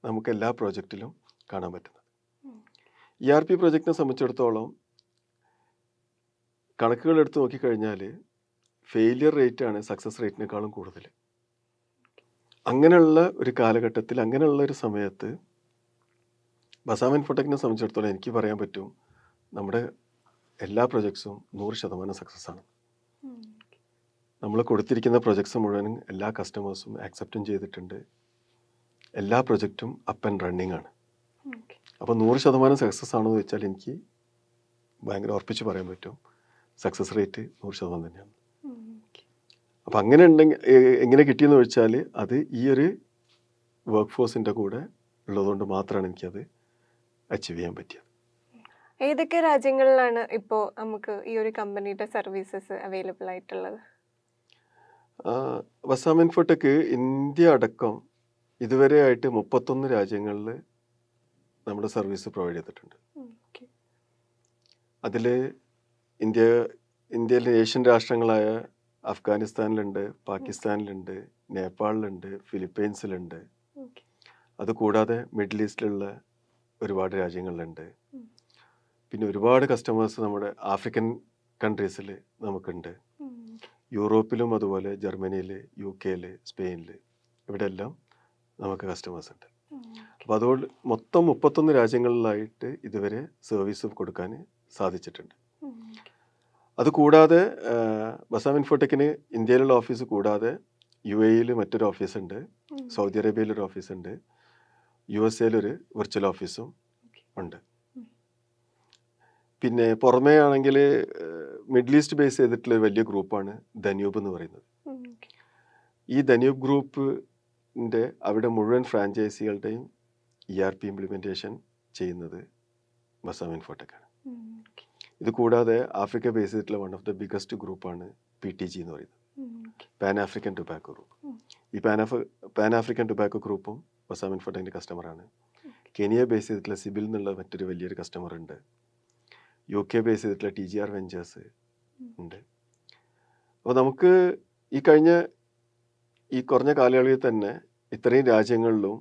നമുക്ക് എല്ലാ പ്രോജക്റ്റിലും കാണാൻ പറ്റുന്നത്. ERP പ്രോജക്റ്റിനെ സംബന്ധിച്ചിടത്തോളം കണക്കുകൾ എടുത്ത് നോക്കിക്കഴിഞ്ഞാൽ ഫെയിലിയർ റേറ്റാണ് സക്സസ് റേറ്റിനേക്കാളും കൂടുതൽ. അങ്ങനെയുള്ള ഒരു കാലഘട്ടത്തിൽ, അങ്ങനെയുള്ള ഒരു സമയത്ത് ബസാം ഇൻഫോടെക്കിനെ സംബന്ധിച്ചിടത്തോളം എനിക്ക് പറയാൻ പറ്റും നമ്മുടെ എല്ലാ പ്രൊജക്ട്സും 100% സക്സസ് ആണ്. നമ്മൾ കൊടുത്തിരിക്കുന്ന പ്രൊജക്ട്സ് മുഴുവനും എല്ലാ കസ്റ്റമേഴ്സും ആക്സെപ്റ്റും ചെയ്തിട്ടുണ്ട്. എല്ലാ പ്രൊജക്റ്റും അപ്പ് ആൻഡ് റണ്ണിങ് ആണ്. അപ്പോൾ 100% സക്സസ് ആണെന്ന് വെച്ചാൽ എനിക്ക് ഭയങ്കര ഉറപ്പിച്ച് പറയാൻ പറ്റും സക്സസ് റേറ്റ് 100% തന്നെയാണ്. അപ്പം അങ്ങനെ ഉണ്ടെങ്കിൽ എങ്ങനെ കിട്ടിയെന്ന് ചോദിച്ചാൽ അത് ഈ ഒരു വർക്ക് ഫോഴ്സിൻ്റെ കൂടെ ഉള്ളതുകൊണ്ട് മാത്രമാണ് എനിക്കത് അച്ചീവ് ചെയ്യാൻ പറ്റിയത്. ഏതൊക്കെ രാജ്യങ്ങളിലാണ് ഇപ്പോൾ നമുക്ക് ഈ ഒരു കമ്പനിയുടെ സർവീസസ് അവൈലബിൾ ആയിട്ടുള്ളത്? ബസാം ഇൻഫോടെക്ക് ഇന്ത്യ അടക്കം ഇതുവരെ ആയിട്ട് 31 രാജ്യങ്ങളിൽ നമ്മുടെ സർവീസ് പ്രൊവൈഡ് ചെയ്തിട്ടുണ്ട്. അതിൽ ഇന്ത്യയിലെ ഏഷ്യൻ രാഷ്ട്രങ്ങളായ അഫ്ഗാനിസ്ഥാനിലുണ്ട്, പാകിസ്ഥാനിലുണ്ട്, നേപ്പാളിലുണ്ട്, ഫിലിപ്പൈൻസിലുണ്ട്. അതുകൂടാതെ മിഡിൽ ഈസ്റ്റിലുള്ള ഒരുപാട് രാജ്യങ്ങളിലുണ്ട്. പിന്നെ ഒരുപാട് കസ്റ്റമേഴ്സ് നമ്മുടെ ആഫ്രിക്കൻ കൺട്രീസിൽ നമുക്കുണ്ട്. യൂറോപ്പിലും അതുപോലെ ജർമ്മനിയിൽ, UK, സ്പെയിനിൽ, ഇവിടെ എല്ലാം നമുക്ക് കസ്റ്റമേഴ്സ് ഉണ്ട്. അപ്പോൾ അതുകൊണ്ട് മൊത്തം 31 രാജ്യങ്ങളിലായിട്ട് ഇതുവരെ സർവീസ് കൊടുക്കാൻ സാധിച്ചിട്ടുണ്ട്. അതുകൂടാതെ ബസാം ഇൻഫോടെക്കിന് ഇന്ത്യയിലുള്ള ഓഫീസ് കൂടാതെ UAE മറ്റൊരു ഓഫീസുണ്ട്, സൗദി അറേബ്യയിലൊരു ഓഫീസുണ്ട്, USA വിർച്വൽ ഓഫീസും ഉണ്ട്. പിന്നെ പുറമേ ആണെങ്കിൽ മിഡിൽ ഈസ്റ്റ് ബേസ് ചെയ്തിട്ടുള്ള ഒരു വലിയ ഗ്രൂപ്പാണ് ധന്യൂബ് എന്ന് പറയുന്നത്. ഈ ധന്യൂബ് ഗ്രൂപ്പിൻ്റെ അവിടെ മുഴുവൻ ഫ്രാഞ്ചൈസികളുടെയും ERP ഇംപ്ലിമെൻറ്റേഷൻ ചെയ്യുന്നത് ബസാം ഇൻഫോടെക്കാണ്. ഇത് കൂടാതെ ആഫ്രിക്ക ബേസ് ചെയ്തിട്ടുള്ള വൺ ഓഫ് ദ ബിഗസ്റ്റ് ഗ്രൂപ്പാണ് PTG എന്ന് പറയുന്നത്, പാൻ ആഫ്രിക്കൻ ടുബാക്കോ ഗ്രൂപ്പ്. ഈ പാൻ ആഫ്രിക്കൻ ടുബാക്കോ ഗ്രൂപ്പും ബസാം ഇൻഫോടെക്കിൻ്റെ കസ്റ്റമറാണ്. കെനിയ ബേസ് ചെയ്തിട്ടുള്ള സിബിൽ എന്നുള്ള മറ്റൊരു വലിയൊരു കസ്റ്റമർ ഉണ്ട്. UK ബേസ് ചെയ്തിട്ടുള്ള TGR വെഞ്ചേഴ്സ് ഉണ്ട്. അപ്പോൾ നമുക്ക് ഈ കുറഞ്ഞ കാലയളവിൽ തന്നെ ഇത്രയും രാജ്യങ്ങളിലും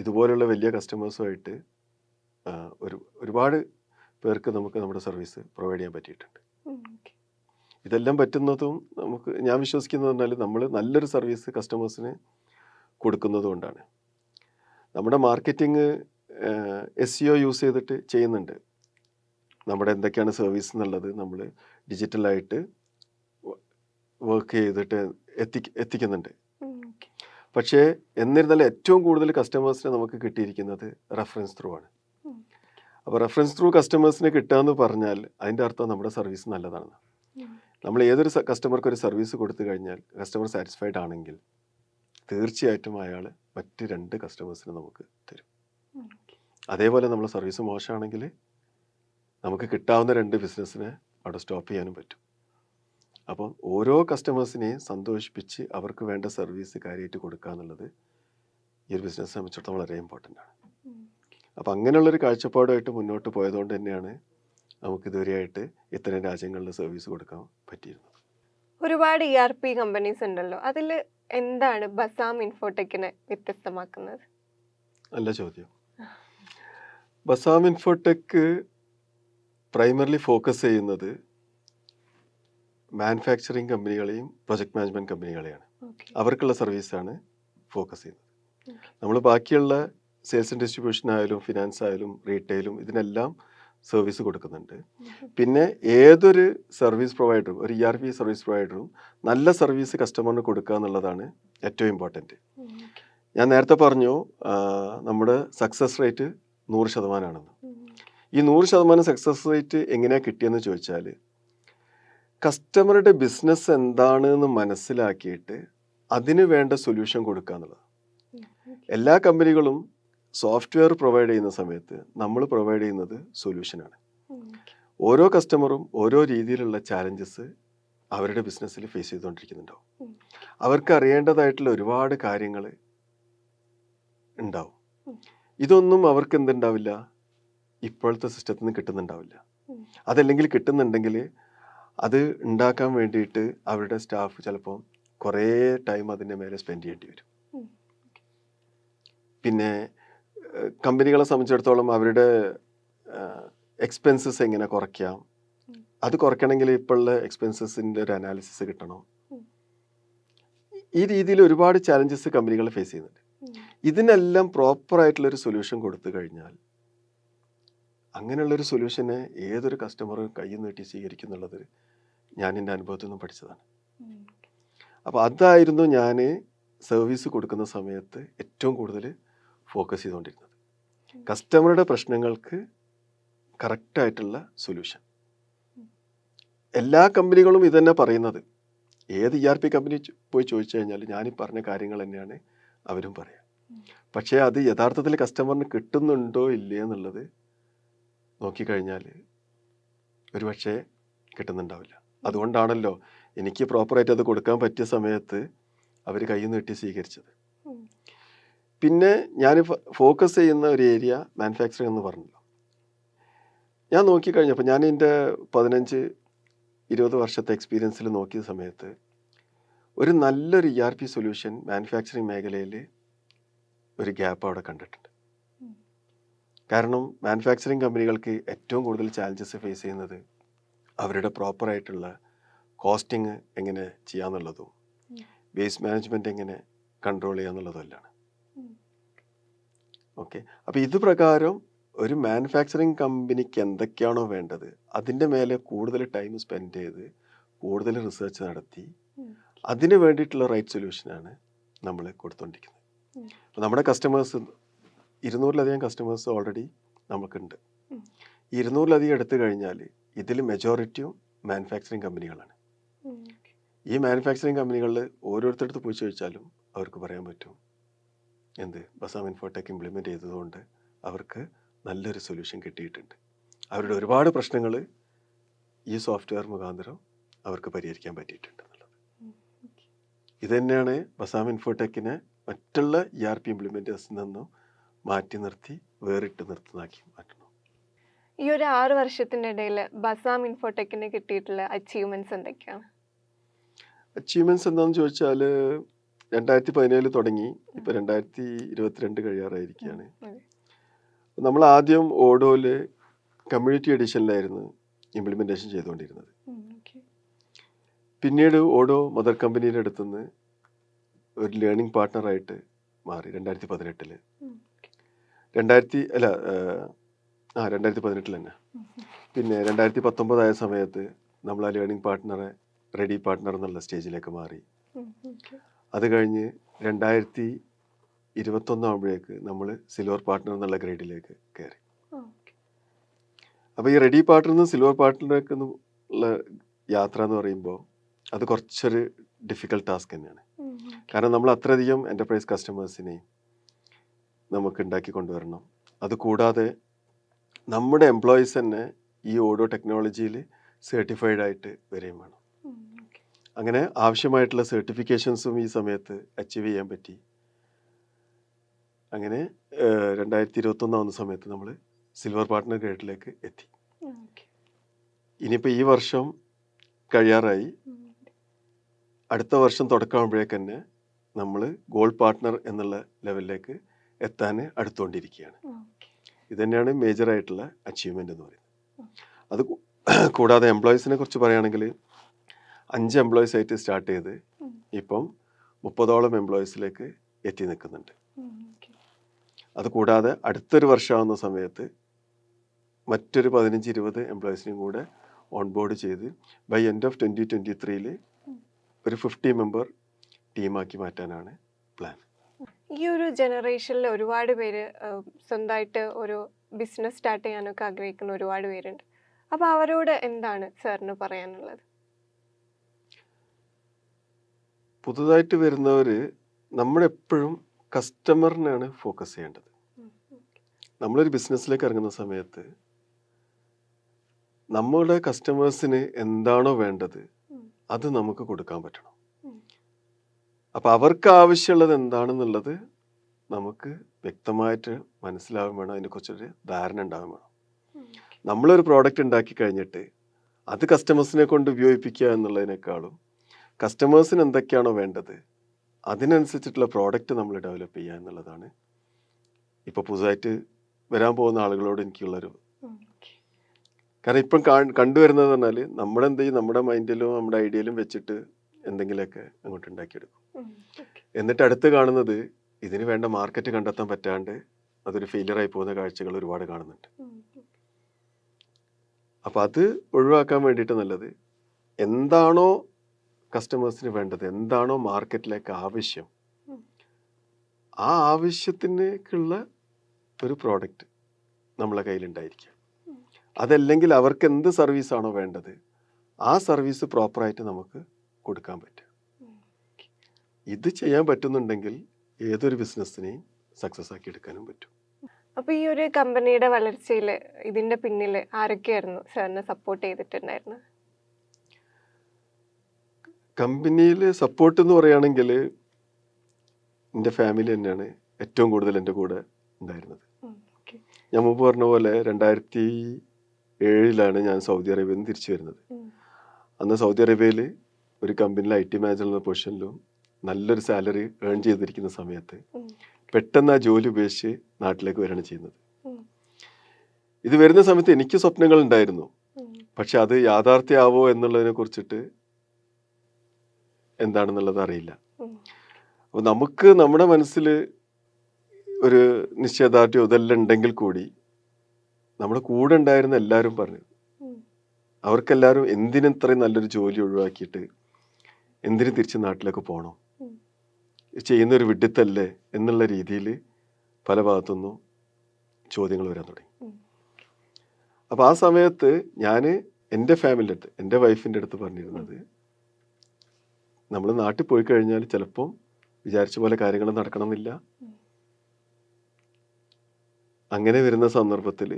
ഇതുപോലുള്ള വലിയ കസ്റ്റമേഴ്സുമായിട്ട് ഒരുപാട് പേർക്ക് നമുക്ക് നമ്മുടെ സർവീസ് പ്രൊവൈഡ് ചെയ്യാൻ പറ്റിയിട്ടുണ്ട്. ഇതെല്ലാം പറ്റുന്നതും ഞാൻ വിശ്വസിക്കുന്നത് പറഞ്ഞാൽ നമ്മൾ നല്ലൊരു സർവീസ് കസ്റ്റമേഴ്സിന് കൊടുക്കുന്നത് കൊണ്ടാണ്. നമ്മുടെ മാർക്കറ്റിംഗ് SEO യൂസ് ചെയ്തിട്ട് ചെയ്യുന്നുണ്ട്. നമ്മുടെ എന്തൊക്കെയാണ് സർവീസ് എന്നുള്ളത് നമ്മൾ ഡിജിറ്റലായിട്ട് വർക്ക് ചെയ്തിട്ട് എത്തിക്കുന്നുണ്ട്. പക്ഷേ എന്നിരുന്നാലും ഏറ്റവും കൂടുതൽ കസ്റ്റമേഴ്സിനെ നമുക്ക് കിട്ടിയിരിക്കുന്നത് റെഫറൻസ് ത്രൂ ആണ്. അപ്പോൾ റെഫറൻസ് ത്രൂ കസ്റ്റമേഴ്സിനെ കിട്ടുക എന്ന് പറഞ്ഞാൽ അതിൻ്റെ അർത്ഥം നമ്മുടെ സർവീസ് നല്ലതാണ്. നമ്മൾ ഏതൊരു കസ്റ്റമർക്ക് ഒരു സർവീസ് കൊടുത്തു കഴിഞ്ഞാൽ കസ്റ്റമർ സാറ്റിസ്ഫൈഡ് ആണെങ്കിൽ തീർച്ചയായിട്ടും അയാൾ മറ്റ് 2 കസ്റ്റമേഴ്സിന് നമുക്ക് തരും. അതേപോലെ നമ്മൾ സർവീസ് മോശമാണെങ്കിൽ നമുക്ക് കിട്ടാവുന്ന 2 ബിസിനസ്സിനെ അവിടെ സ്റ്റോപ്പ് ചെയ്യാനും പറ്റും. അപ്പം ഓരോ കസ്റ്റമേഴ്സിനെയും സന്തോഷിപ്പിച്ച് അവർക്ക് വേണ്ട സർവീസ് കാര്യമായിട്ട് കൊടുക്കുക എന്നുള്ളത് ഈ ഒരു ബിസിനസ്സിനെ സംബന്ധിച്ചിടത്തോളം വളരെ ഇമ്പോർട്ടൻ്റ് ആണ്. അപ്പം അങ്ങനെയുള്ളൊരു കാഴ്ചപ്പാടുമായിട്ട് മുന്നോട്ട് പോയതുകൊണ്ട് തന്നെയാണ് നമുക്ക് ഇതുവരെയായിട്ട് ഇത്തരം രാജ്യങ്ങളിൽ സർവീസ് കൊടുക്കാൻ പറ്റിയിരുന്നത്. ഒരുപാട് ERP കമ്പനീസ് ഉണ്ടല്ലോ, അതിൽ എന്താണ് ബസാം ഇൻഫോടെക്കിനെ വ്യത്യസ്തമാക്കുന്നത്? നല്ല ചോദ്യം. ബസാം ഇൻഫോടെക് പ്രൈമർലി ഫോക്കസ് ചെയ്യുന്നത് മാനുഫാക്ചറിങ് കമ്പനികളെയും പ്രൊജക്ട് മാനേജ്മെൻറ്റ് കമ്പനികളെയാണ്. അവർക്കുള്ള സർവീസാണ് ഫോക്കസ് ചെയ്യുന്നത്. നമ്മൾ ബാക്കിയുള്ള സെയിൽസ് ആൻഡ് ഡിസ്ട്രിബ്യൂഷൻ ആയാലും ഫിനാൻസ് ആയാലും റീറ്റെയിലും ഇതിനെല്ലാം സർവീസ് കൊടുക്കുന്നുണ്ട്. പിന്നെ ഏതൊരു സർവീസ് പ്രൊവൈഡറും ഒരു ERP സർവീസ് പ്രൊവൈഡറും നല്ല സർവീസ് കസ്റ്റമറിന് കൊടുക്കുക എന്നുള്ളതാണ് ഏറ്റവും ഇമ്പോർട്ടൻറ്റ്. ഞാൻ നേരത്തെ പറഞ്ഞു നമ്മുടെ സക്സസ് റേറ്റ് 100% ഈ 100% സക്സസ് റേറ്റ് എങ്ങനെയാണ് കിട്ടിയെന്ന് ചോദിച്ചാൽ കസ്റ്റമറുടെ ബിസിനസ് എന്താണെന്ന് മനസ്സിലാക്കിയിട്ട് അതിന് വേണ്ട സൊല്യൂഷൻ കൊടുക്കുക എന്നുള്ളത്. എല്ലാ കമ്പനികളും സോഫ്റ്റ്വെയർ പ്രൊവൈഡ് ചെയ്യുന്ന സമയത്ത് നമ്മൾ പ്രൊവൈഡ് ചെയ്യുന്നത് സൊല്യൂഷനാണ്. ഓരോ കസ്റ്റമറും ഓരോ രീതിയിലുള്ള ചാലഞ്ചസ് അവരുടെ ബിസിനസ്സിൽ ഫേസ് ചെയ്തുകൊണ്ടിരിക്കുന്നുണ്ടാവും. അവർക്ക് അറിയേണ്ടതായിട്ടുള്ള ഒരുപാട് കാര്യങ്ങൾ ഉണ്ടാവും. ഇതൊന്നും അവർക്ക് എന്തുണ്ടാവില്ല, ഇപ്പോഴത്തെ സിസ്റ്റത്തിൽ നിന്ന് കിട്ടുന്നുണ്ടാവില്ല. അതല്ലെങ്കിൽ കിട്ടുന്നുണ്ടെങ്കിൽ അത് ഉണ്ടാക്കാൻ വേണ്ടിയിട്ട് അവരുടെ സ്റ്റാഫ് ചിലപ്പോൾ കുറേ ടൈം അതിൻ്റെ മേലെ സ്പെൻഡ് ചെയ്യേണ്ടി വരും. പിന്നെ കമ്പനികളെ സംബന്ധിച്ചിടത്തോളം അവരുടെ എക്സ്പെൻസസ് എങ്ങനെ കുറയ്ക്കാം, അത് കുറയ്ക്കണമെങ്കിൽ ഇപ്പോഴുള്ള എക്സ്പെൻസസിൻ്റെ ഒരു അനാലിസിസ് കിട്ടണം. ഈ രീതിയിൽ ഒരുപാട് ചാലഞ്ചസ് കമ്പനികൾ ഫേസ് ചെയ്യുന്നുണ്ട്. ഇതിനെല്ലാം പ്രോപ്പറായിട്ടുള്ളൊരു സൊല്യൂഷൻ കൊടുത്തു കഴിഞ്ഞാൽ അങ്ങനെയുള്ളൊരു സൊല്യൂഷനെ ഏതൊരു കസ്റ്റമറും കൈ നീട്ടി സ്വീകരിക്കുന്നുള്ളത് ഞാൻ എൻ്റെ അനുഭവത്തിൽ നിന്നും പഠിച്ചതാണ്. അപ്പോൾ അതായിരുന്നു ഞാൻ സർവീസ് കൊടുക്കുന്ന സമയത്ത് ഏറ്റവും കൂടുതൽ ഫോക്കസ് ചെയ്തുകൊണ്ടിരുന്നത്. കസ്റ്റമറുടെ പ്രശ്നങ്ങൾക്ക് കറക്റ്റായിട്ടുള്ള സൊല്യൂഷൻ. എല്ലാ കമ്പനികളും ഇതന്നെ പറയുന്നത്. ഏത് ERP കമ്പനി പോയി ചോദിച്ചു കഴിഞ്ഞാൽ ഞാൻ ഈ പറഞ്ഞ കാര്യങ്ങൾ തന്നെയാണ് അവരും പറയാം. പക്ഷേ അത് യഥാർത്ഥത്തിൽ കസ്റ്റമറിന് കിട്ടുന്നുണ്ടോ ഇല്ലേ എന്നുള്ളത് നോക്കിക്കഴിഞ്ഞാൽ ഒരുപക്ഷെ കിട്ടുന്നുണ്ടാവില്ല. അതുകൊണ്ടാണല്ലോ എനിക്ക് പ്രോപ്പറായിട്ട് അത് കൊടുക്കാൻ പറ്റിയ സമയത്ത് അവർ കൈ നീട്ടി സ്വീകരിച്ചത്. പിന്നെ ഞാൻ ഫോക്കസ് ചെയ്യുന്ന ഒരു ഏരിയ മാനുഫാക്ചറിങ് എന്ന് പറഞ്ഞല്ലോ. ഞാൻ നോക്കിക്കഴിഞ്ഞപ്പോൾ ഞാൻ എൻ്റെ 15-20 വർഷത്തെ എക്സ്പീരിയൻസിൽ നോക്കിയ സമയത്ത് ഒരു നല്ലൊരു ERP സൊല്യൂഷൻ മാനുഫാക്ചറിങ് മേഖലയിൽ ഒരു ഗ്യാപ്പ് അവിടെ കണ്ടിട്ടുണ്ട്. കാരണം മാനുഫാക്ചറിങ് കമ്പനികൾക്ക് ഏറ്റവും കൂടുതൽ ചാലഞ്ചസ് ഫേസ് ചെയ്യുന്നത് അവരുടെ പ്രോപ്പറായിട്ടുള്ള കോസ്റ്റിംഗ് എങ്ങനെ ചെയ്യാന്നുള്ളതും വേസ്റ്റ് മാനേജ്മെൻറ്റ് എങ്ങനെ കൺട്രോൾ ചെയ്യാന്നുള്ളതുമെല്ലാണ്. ഓക്കെ, അപ്പോൾ ഇത് പ്രകാരം ഒരു മാനുഫാക്ചറിങ് കമ്പനിക്ക് എന്തൊക്കെയാണോ വേണ്ടത് അതിൻ്റെ മേലെ കൂടുതൽ ടൈം സ്പെൻഡ് ചെയ്ത് കൂടുതൽ റിസർച്ച് നടത്തി അതിന് വേണ്ടിയിട്ടുള്ള റൈറ്റ് സൊല്യൂഷനാണ് നമ്മൾ കൊടുത്തുകൊണ്ടിരിക്കുന്നത്. അപ്പോൾ നമ്മുടെ കസ്റ്റമേഴ്സ് 200-ലധികം കസ്റ്റമേഴ്സ് ഓൾറെഡി നമുക്കുണ്ട്. 200-ലധികം എടുത്തു കഴിഞ്ഞാൽ ഇതിൽ മെജോറിറ്റിയും മാനുഫാക്ചറിങ് കമ്പനികളാണ്. ഈ മാനുഫാക്ചറിങ് കമ്പനികളിൽ ഓരോരുത്തരടുത്ത് പോയി ചോദിച്ചാലും അവർക്ക് പറയാൻ പറ്റും എന്ത് ബസാം ഇൻഫോടെക് ഇംപ്ലിമെൻ്റ് ചെയ്തതുകൊണ്ട് അവർക്ക് നല്ലൊരു സൊല്യൂഷൻ കിട്ടിയിട്ടുണ്ട്. അവരുടെ ഒരുപാട് പ്രശ്നങ്ങൾ ഈ സോഫ്റ്റ്വെയർ മുഖാന്തരം അവർക്ക് പരിഹരിക്കാൻ പറ്റിയിട്ടുണ്ട് എന്നുള്ളത്. ഇത് തന്നെയാണ് ബസാം ഇൻഫോടെക്കിനെ മറ്റുള്ള ERP ഇംപ്ലിമെൻറ്റേഴ്സിൽ നിന്നും മാറ്റി നിർത്തി വേറിട്ട് നിർത്തുന്നതാക്കി മാറ്റണം. ഈ ഒരു 6 വർഷത്തിൻ്റെ ഇടയിൽ ബസാം ഇൻഫോടെക്കിന് കിട്ടിയിട്ടുള്ള അച്ചീവ്മെൻറ്റ്സ് എന്തൊക്കെയാണ്? അച്ചീവ്മെൻറ്റ്സ് എന്താണെന്ന് ചോദിച്ചാൽ 2017 തുടങ്ങി ഇപ്പോൾ 2022 കഴിയാറായിരിക്കുകയാണ്. നമ്മൾ ആദ്യം ഓഡോയിൽ കമ്മ്യൂണിറ്റി എഡിഷനിലായിരുന്നു ഇംപ്ലിമെൻറ്റേഷൻ ചെയ്തുകൊണ്ടിരുന്നത്. പിന്നീട് ഓഡോ മദർ കമ്പനിയുടെ അടുത്തുനിന്ന് ഒരു ലേണിംഗ് പാർട്ട്ണറായിട്ട് മാറി 2018. 2018 തന്നെ. പിന്നെ 2019 ആയ സമയത്ത് നമ്മൾ ആ ലേണിംഗ് പാർട്ട്ണറെ റെഡി പാർട്ട്ണർ എന്നുള്ള സ്റ്റേജിലേക്ക് മാറി. അത് കഴിഞ്ഞ് 2021 ആകുമ്പോഴേക്ക് നമ്മൾ സിൽവർ പാർട്ട്ണർ എന്നുള്ള ഗ്രേഡിലേക്ക് കയറി. അപ്പോൾ ഈ റെഡി പാർട്ട്ണറിൽ നിന്ന് സിൽവർ പാർട്ട്ണറിലേക്ക് ഉള്ള യാത്ര എന്ന് പറയുമ്പോൾ അത് കുറച്ചൊരു ഡിഫിക്കൽട്ട് ടാസ്ക് തന്നെയാണ്. കാരണം നമ്മൾ അത്രയധികം എൻ്റർപ്രൈസ് കസ്റ്റമേഴ്സിനെയും നമുക്ക് ഉണ്ടാക്കി കൊണ്ടുവരണം. അതുകൂടാതെ നമ്മുടെ എംപ്ലോയീസ് തന്നെ ഈ ഓഡോ ടെക്നോളജിയിൽ സർട്ടിഫൈഡ് ആയിട്ട് വരികയും വേണം. അങ്ങനെ ആവശ്യമായിട്ടുള്ള സർട്ടിഫിക്കേഷൻസും ഈ സമയത്ത് അച്ചീവ് ചെയ്യാൻ പറ്റി. അങ്ങനെ 2021 സമയത്ത് നമ്മൾ സിൽവർ പാർട്ട്ണർ ഗ്രേഡിലേക്ക് എത്തി. ഇനിയിപ്പോൾ ഈ വർഷം കഴിയാറായി. അടുത്ത വർഷം തുടക്കമാകുമ്പോഴേക്ക് തന്നെ നമ്മൾ ഗോൾഡ് പാർട്ട്ണർ എന്നുള്ള ലെവലിലേക്ക് എത്താൻ അടുത്തുകൊണ്ടിരിക്കുകയാണ്. ഇതുതന്നെയാണ് മേജറായിട്ടുള്ള അച്ചീവ്മെൻ്റ് എന്ന് പറയുന്നത്. അത് കൂടാതെ എംപ്ലോയീസിനെ കുറിച്ച് പറയുകയാണെങ്കിൽ 5 എംപ്ലോയീസ് ആയിട്ട് സ്റ്റാർട്ട് ചെയ്ത് ഇപ്പം 30ഓളം എംപ്ലോയീസിലേക്ക് എത്തി നിൽക്കുന്നുണ്ട്. അതുകൂടാതെ അടുത്തൊരു വർഷമാകുന്ന സമയത്ത് മറ്റൊരു 15-20 എംപ്ലോയീസിനെയും കൂടെ ഓൺ ബോർഡ് ചെയ്ത് ബൈ എൻഡ് ഓഫ് 2023 ഒരു 50 മെമ്പർ ടീമാക്കി മാറ്റാനാണ് പ്ലാൻ. ഈ ഒരു ജനറേഷനിൽ ഒരുപാട് പേര് സ്വന്തമായിട്ട് ഒരു ബിസിനസ് സ്റ്റാർട്ട് ചെയ്യാനൊക്കെ ആഗ്രഹിക്കുന്ന ഒരുപാട് പേരുണ്ട്. അപ്പോൾ അവരോട് എന്താണ് സാറിന് പറയാനുള്ളത്? പുതുതായിട്ട് വരുന്നവർ നമ്മളെപ്പോഴും കസ്റ്റമറിനാണ് ഫോക്കസ് ചെയ്യേണ്ടത്. നമ്മളൊരു ബിസിനസ്സിലേക്ക് ഇറങ്ങുന്ന സമയത്ത് നമ്മുടെ കസ്റ്റമേഴ്സിന് എന്താണോ വേണ്ടത് അത് നമുക്ക് കൊടുക്കാൻ പറ്റണം. അപ്പം അവർക്ക് ആവശ്യമുള്ളത് എന്താണെന്നുള്ളത് നമുക്ക് വ്യക്തമായിട്ട് മനസ്സിലാവും വേണം. അതിനെക്കുറിച്ചൊരു ധാരണ ഉണ്ടാവും വേണം. നമ്മളൊരു പ്രോഡക്റ്റ് ഉണ്ടാക്കി കഴിഞ്ഞിട്ട് അത് കസ്റ്റമേഴ്സിനെ കൊണ്ട് ഉപയോഗിപ്പിക്കുക എന്നുള്ളതിനേക്കാളും കസ്റ്റമേഴ്സിന് എന്തൊക്കെയാണോ വേണ്ടത് അതിനനുസരിച്ചിട്ടുള്ള പ്രോഡക്റ്റ് നമ്മൾ ഡെവലപ്പ് ചെയ്യുക എന്നുള്ളതാണ് ഇപ്പോൾ പുതുതായിട്ട് വരാൻ പോകുന്ന ആളുകളോട് എനിക്കുള്ളൊരു. കാരണം ഇപ്പം കണ്ടുവരുന്നത് പറഞ്ഞാൽ നമ്മളെന്ത് ചെയ്യും, നമ്മുടെ മൈൻഡിലും നമ്മുടെ ഐഡിയയിലും വെച്ചിട്ട് എന്തെങ്കിലുമൊക്കെ അങ്ങോട്ട് ഉണ്ടാക്കിയെടുക്കും. എന്നിട്ട് അടുത്ത് കാണുന്നത് ഇതിന് വേണ്ട മാർക്കറ്റ് കണ്ടെത്താൻ പറ്റാണ്ട് അതൊരു ഫെയിലിയറായി പോകുന്ന കാഴ്ചകൾ ഒരുപാട് കാണുന്നുണ്ട്. അപ്പം അത് ഒഴിവാക്കാൻ വേണ്ടിയിട്ട് നല്ലത് എന്താണോ കസ്റ്റമേഴ്സിന് വേണ്ടത്, എന്താണോ മാർക്കറ്റിലേക്ക് ആവശ്യം, ആ ആവശ്യത്തിനേക്കുള്ള ഒരു പ്രോഡക്റ്റ് നമ്മളെ കയ്യിലുണ്ടായിരിക്കുക. അതല്ലെങ്കിൽ അവർക്ക് എന്ത് സർവീസാണോ വേണ്ടത് ആ സർവീസ് പ്രോപ്പറായിട്ട് നമുക്ക് കൊടുക്കാൻ പറ്റുക. ഇത് ചെയ്യാൻ പറ്റുന്നുണ്ടെങ്കിൽ ഏതൊരു ബിസിനസ്സിനെയും സക്സസ് ആക്കി എടുക്കാനും പറ്റും. അപ്പോൾ ഈ ഒരു കമ്പനിയുടെ വളർച്ചയിൽ ഇതിൻ്റെ പിന്നിൽ ആരൊക്കെയായിരുന്നു സാറിനെ സപ്പോർട്ട് ചെയ്തിട്ടുണ്ടായിരുന്നത്? കമ്പനിയിൽ സപ്പോർട്ട് എന്ന് പറയുകയാണെങ്കിൽ എൻ്റെ ഫാമിലി തന്നെയാണ് ഏറ്റവും കൂടുതൽ എൻ്റെ കൂടെ ഉണ്ടായിരുന്നത്. ഞാൻ മുമ്പ് പറഞ്ഞ പോലെ 2007 ഞാൻ സൗദി അറേബ്യയിൽ നിന്ന് തിരിച്ചു വരുന്നത്. അന്ന് സൗദി അറേബ്യയിൽ ഒരു കമ്പനിയിൽ IT മാനേജർ എന്ന പൊസിഷനിലും നല്ലൊരു സാലറി ഏൺ ചെയ്തിരിക്കുന്ന സമയത്ത് പെട്ടെന്ന് ആ ജോലി ഉപേക്ഷിച്ച് നാട്ടിലേക്ക് വരികയാണ് ചെയ്യുന്നത്. ഇത് വരുന്ന സമയത്ത് എനിക്ക് സ്വപ്നങ്ങൾ ഉണ്ടായിരുന്നു. പക്ഷെ അത് യാഥാർത്ഥ്യമാവോ എന്നുള്ളതിനെ കുറിച്ചിട്ട് എന്താണെന്നുള്ളത് അറിയില്ല. അപ്പോൾ നമുക്ക് നമ്മുടെ മനസ്സിൽ ഒരു നിശ്ചയദാർഢ്യം ഇതെല്ലാം ഉണ്ടെങ്കിൽ കൂടി നമ്മുടെ കൂടെ ഉണ്ടായിരുന്ന എല്ലാവരും പറഞ്ഞു, അവർക്കെല്ലാവരും എന്തിനിത്രയും നല്ലൊരു ജോലി ഒഴിവാക്കിയിട്ട് എന്തിനു തിരിച്ച് നാട്ടിലേക്ക് പോകണം, ചെയ്യുന്നൊരു വിഡിത്തല്ലേ എന്നുള്ള രീതിയിൽ പല ഭാഗത്തുനിന്നും ചോദ്യങ്ങൾ വരാൻ തുടങ്ങി. അപ്പോൾ ആ സമയത്ത് ഞാൻ എൻ്റെ ഫാമിലിൻ്റെ അടുത്ത്, എൻ്റെ വൈഫിൻ്റെ അടുത്ത് പറഞ്ഞിരുന്നത്, നമ്മൾ നാട്ടിൽ പോയി കഴിഞ്ഞാൽ ചിലപ്പം വിചാരിച്ച പോലെ കാര്യങ്ങൾ നടക്കണമെന്നില്ല. അങ്ങനെ വരുന്ന സന്ദർഭത്തിൽ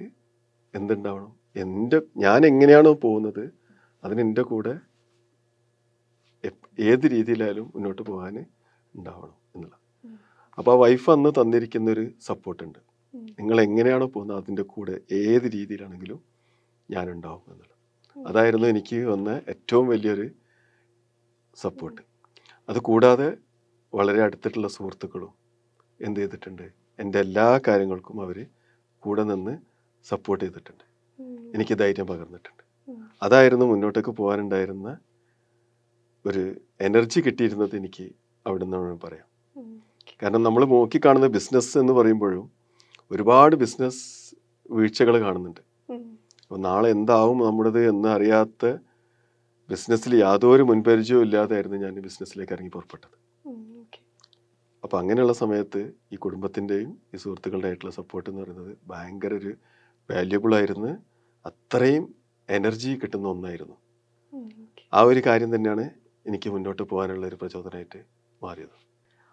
എന്തുണ്ടാവണം, ഞാൻ എങ്ങനെയാണോ പോകുന്നത് അതിന് എൻ്റെ കൂടെ ഏത് രീതിയിലായാലും മുന്നോട്ട് പോകാൻ ഉണ്ടാവണം എന്നുള്ള. അപ്പോൾ ആ വൈഫ് അന്ന് തന്നിരിക്കുന്നൊരു സപ്പോർട്ടുണ്ട്. നിങ്ങൾ എങ്ങനെയാണോ പോകുന്നത് അതിൻ്റെ കൂടെ ഏത് രീതിയിലാണെങ്കിലും ഞാനുണ്ടാവും എന്നുള്ളത്. അതായിരുന്നു എനിക്ക് വന്ന ഏറ്റവും വലിയൊരു സപ്പോർട്ട്. അതുകൂടാതെ വളരെ അടുത്തിട്ടുള്ള സുഹൃത്തുക്കളും എന്ത് ചെയ്തിട്ടുണ്ട്, എൻ്റെ എല്ലാ കാര്യങ്ങൾക്കും അവർ കൂടെ നിന്ന് സപ്പോർട്ട് ചെയ്തിട്ടുണ്ട്, എനിക്ക് ധൈര്യം പകർന്നിട്ടുണ്ട്. അതായിരുന്നു മുന്നോട്ടേക്ക് പോകാനുണ്ടായിരുന്ന ഒരു എനർജി കിട്ടിയിരുന്നത് എനിക്ക് അവിടെ നിന്ന് പറയാം. കാരണം നമ്മൾ നോക്കിക്കാണുന്ന ബിസിനസ് എന്ന് പറയുമ്പോഴും ഒരുപാട് ബിസിനസ് വീഴ്ചകൾ കാണുന്നുണ്ട്. അപ്പോൾ നാളെ എന്താവും നമ്മുടേത് എന്ന് അറിയാത്ത ബിസിനസ്സിൽ യാതൊരു മുൻപരിചയവും ഇല്ലാതായിരുന്നു ഞാൻ ബിസിനസ്സിലേക്ക് ഇറങ്ങി പുറപ്പെട്ടത്. അപ്പോൾ അങ്ങനെയുള്ള സമയത്ത് ഈ കുടുംബത്തിൻ്റെയും ഈ സുഹൃത്തുക്കളുടെ ആയിട്ടുള്ള സപ്പോർട്ട് എന്ന് പറയുന്നത് ഭയങ്കര ഒരു വാല്യുബിൾ ആയിരുന്നു. അത്രയും എനർജി കിട്ടുന്ന ഒന്നായിരുന്നു. ആ ഒരു കാര്യം തന്നെയാണ് എനിക്ക് മുന്നോട്ട് പോകാനുള്ള ഒരു പ്രചോദനമായിട്ട് മാറിയത്.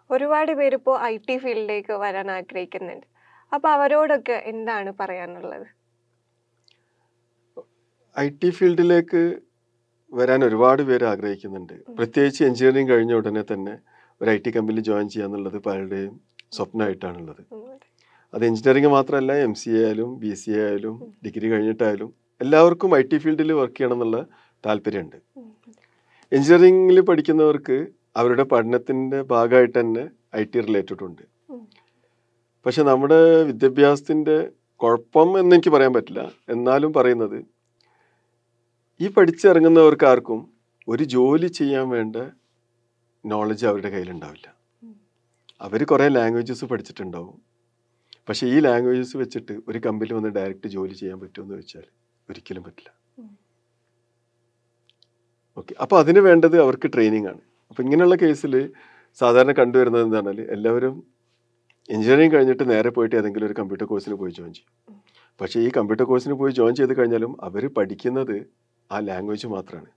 ഒരുപാട് പേര് ഇപ്പോൾ IT ഫീൽഡിലേക്ക് വരാൻ ആഗ്രഹിക്കുന്നുണ്ട്. അപ്പോൾ അവരോടൊക്കെ എന്താണ് പറയാനുള്ളത്? IT ഫീൽഡിലേക്ക് വരാൻ ഒരുപാട് പേര് ആഗ്രഹിക്കുന്നുണ്ട്. പ്രത്യേകിച്ച് എഞ്ചിനീയറിംഗ് കഴിഞ്ഞ ഉടനെ തന്നെ ഒരു IT കമ്പനിയിൽ ജോയിൻ ചെയ്യുക എന്നുള്ളത് പലരുടെയും സ്വപ്നമായിട്ടാണുള്ളത്. അത് എഞ്ചിനീയറിംഗ് മാത്രമല്ല, MCA ആയാലും BCA ആയാലും ഡിഗ്രി കഴിഞ്ഞിട്ടായാലും എല്ലാവർക്കും IT ഫീൽഡിൽ വർക്ക് ചെയ്യണം എന്നുള്ള താല്പര്യമുണ്ട്. എഞ്ചിനീയറിംഗിൽ പഠിക്കുന്നവർക്ക് അവരുടെ പഠനത്തിൻ്റെ ഭാഗമായിട്ട് തന്നെ IT റിലേറ്റഡ് ഉണ്ട്. പക്ഷെ നമ്മുടെ വിദ്യാഭ്യാസത്തിൻ്റെ കുഴപ്പം എന്നെനിക്ക് പറയാൻ പറ്റില്ല. എന്നാലും പറയുന്നത്, ഈ പഠിച്ചിറങ്ങുന്നവർക്ക് ആർക്കും ഒരു ജോലി ചെയ്യാൻ വേണ്ട നോളജ് അവരുടെ കയ്യിലുണ്ടാവില്ല. അവർ കുറേ ലാംഗ്വേജസ് പഠിച്ചിട്ടുണ്ടാവും. പക്ഷേ ഈ ലാംഗ്വേജസ് വെച്ചിട്ട് ഒരു കമ്പനിയിൽ വന്ന് ഡയറക്റ്റ് ജോലി ചെയ്യാൻ പറ്റുമെന്ന് വെച്ചാൽ ഒരിക്കലും പറ്റില്ല. ഓക്കെ, അപ്പോൾ അതിന് വേണ്ടത് അവർക്ക് ട്രെയിനിങ് ആണ്. അപ്പോൾ ഇങ്ങനെയുള്ള കേസിൽ സാധാരണ കണ്ടുവരുന്നത് എന്താണെന്നാൽ എല്ലാവരും എഞ്ചിനീയറിംഗ് കഴിഞ്ഞിട്ട് നേരെ പോയിട്ട് ഏതെങ്കിലും ഒരു കമ്പ്യൂട്ടർ കോഴ്സിന് പോയി ജോയിൻ ചെയ്യും. പക്ഷേ ഈ കമ്പ്യൂട്ടർ കോഴ്സിന് പോയി ജോയിൻ ചെയ്ത് കഴിഞ്ഞാലും അവർ പഠിക്കുന്നത് ആ ലാംഗ്വേജ് മാത്രമാണ്.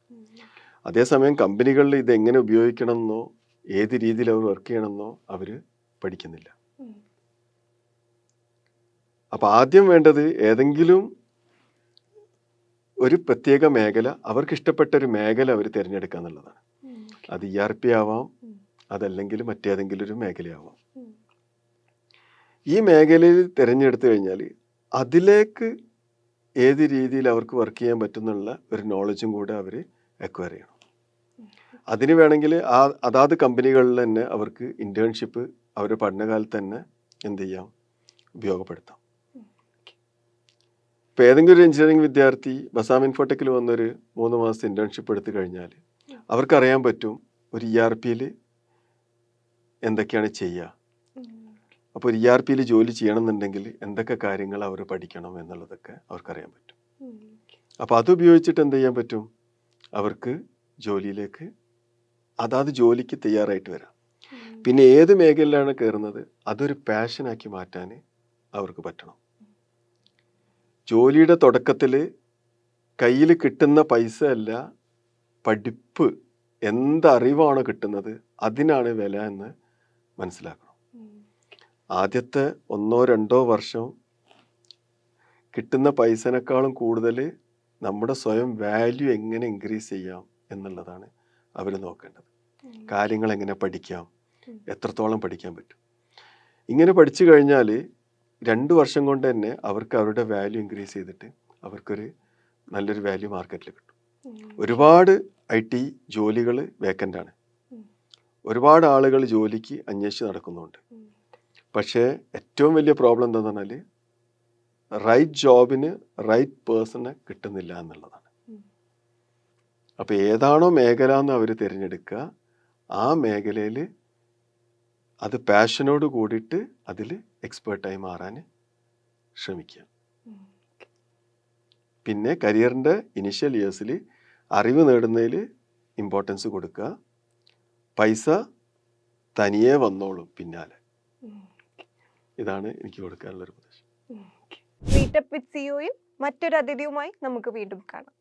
അതേസമയം കമ്പനികളിൽ ഇതെങ്ങനെ ഉപയോഗിക്കണമെന്നോ ഏത് രീതിയിൽ അവർ വർക്ക് ചെയ്യണമെന്നോ അവർ പഠിക്കുന്നില്ല. അപ്പോൾ ആദ്യം വേണ്ടത് ഏതെങ്കിലും ഒരു പ്രത്യേക മേഖല, അവർക്ക് ഇഷ്ടപ്പെട്ട ഒരു മേഖല അവർ തിരഞ്ഞെടുക്കുക എന്നുള്ളതാണ്. അത് ERP ആവാം, അതല്ലെങ്കിൽ മറ്റേതെങ്കിലും ഒരു മേഖലയാവാം. ഈ മേഖലയിൽ തിരഞ്ഞെടുത്തു കഴിഞ്ഞാൽ അതിലേക്ക് ഏത് രീതിയിൽ അവർക്ക് വർക്ക് ചെയ്യാൻ പറ്റുന്നുള്ള ഒരു നോളജും കൂടെ അവർ അക്വയർ ചെയ്യണം. അതിന് വേണമെങ്കിൽ അതാത് കമ്പനികളിൽ തന്നെ അവർക്ക് ഇൻറ്റേൺഷിപ്പ് അവരുടെ പഠനകാലത്ത് തന്നെ എന്ത് ചെയ്യാം, ഉപയോഗപ്പെടുത്താം. ഇപ്പോൾ ഏതെങ്കിലും ഒരു എഞ്ചിനീയറിംഗ് വിദ്യാർത്ഥി ബസാം ഇൻഫോടെക്കിൽ വന്നൊരു 3 മാസത്തെ ഇൻറ്റേൺഷിപ്പ് എടുത്തു കഴിഞ്ഞാൽ അവർക്കറിയാൻ പറ്റും ഒരു ERPയിൽ എന്തൊക്കെയാണ് ചെയ്യുക. അപ്പോൾ ഒരു ERPയിൽ ജോലി ചെയ്യണമെന്നുണ്ടെങ്കിൽ എന്തൊക്കെ കാര്യങ്ങൾ അവർ പഠിക്കണം എന്നുള്ളതൊക്കെ അവർക്കറിയാൻ പറ്റും. അപ്പോൾ അത് ഉപയോഗിച്ചിട്ട് എന്ത് ചെയ്യാൻ പറ്റും, അവർക്ക് ജോലിയിലേക്ക് അതാത് ജോലിക്ക് തയ്യാറായിട്ട് വരാം. പിന്നെ ഏത് മേഖലയിലാണ് കയറുന്നത് അതൊരു പാഷനാക്കി മാറ്റാൻ അവർക്ക് പറ്റണം. ജോലിയുടെ തുടക്കത്തിൽ കയ്യിൽ കിട്ടുന്ന പൈസ അല്ല, പഠിപ്പ് എന്തറിവാണോ കിട്ടുന്നത് അതിനാണ് വില എന്ന് മനസ്സിലാക്കണം. ആദ്യത്തെ 1-2 വർഷം കിട്ടുന്ന പൈസനേക്കാളും കൂടുതൽ നമ്മുടെ സ്വയം വാല്യൂ എങ്ങനെ ഇൻക്രീസ് ചെയ്യാം എന്നുള്ളതാണ് അവർ നോക്കേണ്ടത്. കാര്യങ്ങൾ എങ്ങനെ പഠിക്കാം, എത്രത്തോളം പഠിക്കാൻ പറ്റും. ഇങ്ങനെ പഠിച്ചു കഴിഞ്ഞാൽ 2 വർഷം കൊണ്ട് തന്നെ അവർക്ക് അവരുടെ വാല്യൂ ഇൻക്രീസ് ചെയ്തിട്ട് അവർക്കൊരു നല്ലൊരു വാല്യൂ മാർക്കറ്റിൽ കിട്ടും. ഒരുപാട് IT ജോലികൾ വേക്കൻ്റ് ആണ്. ഒരുപാട് ആളുകൾ ജോലിക്ക് അന്വേഷിച്ച് നടക്കുന്നുണ്ട്. പക്ഷേ ഏറ്റവും വലിയ പ്രോബ്ലം എന്താണെന്ന് പറഞ്ഞാൽ റൈറ്റ് ജോബിന് റൈറ്റ് പേഴ്സണെ കിട്ടുന്നില്ല എന്നുള്ളതാണ്. അപ്പോൾ ഏതാണോ മേഖല എന്ന് അവർ തിരഞ്ഞെടുക്കുക, ആ മേഖലയിൽ അത് പാഷനോട് കൂടിയിട്ട് അതിൽ എക്സ്പേർട്ടായി മാറാൻ ശ്രമിക്കുക. പിന്നെ കരിയറിൻ്റെ ഇനിഷ്യൽ ഇയേഴ്സിൽ അറിവ് നേടുന്നതിൽ ഇമ്പോർട്ടൻസ് കൊടുക്കുക. പൈസ തനിയെ വന്നോളും പിന്നാലെ. ഇതാണ് എനിക്ക് കൊടുക്കാനുള്ളൊരു ഉപദേശം. മീറ്റപ്പ് വിത്ത് സിഒയിൽ മറ്റൊരു അതിഥിയുമായി നമുക്ക് വീണ്ടും കാണാം.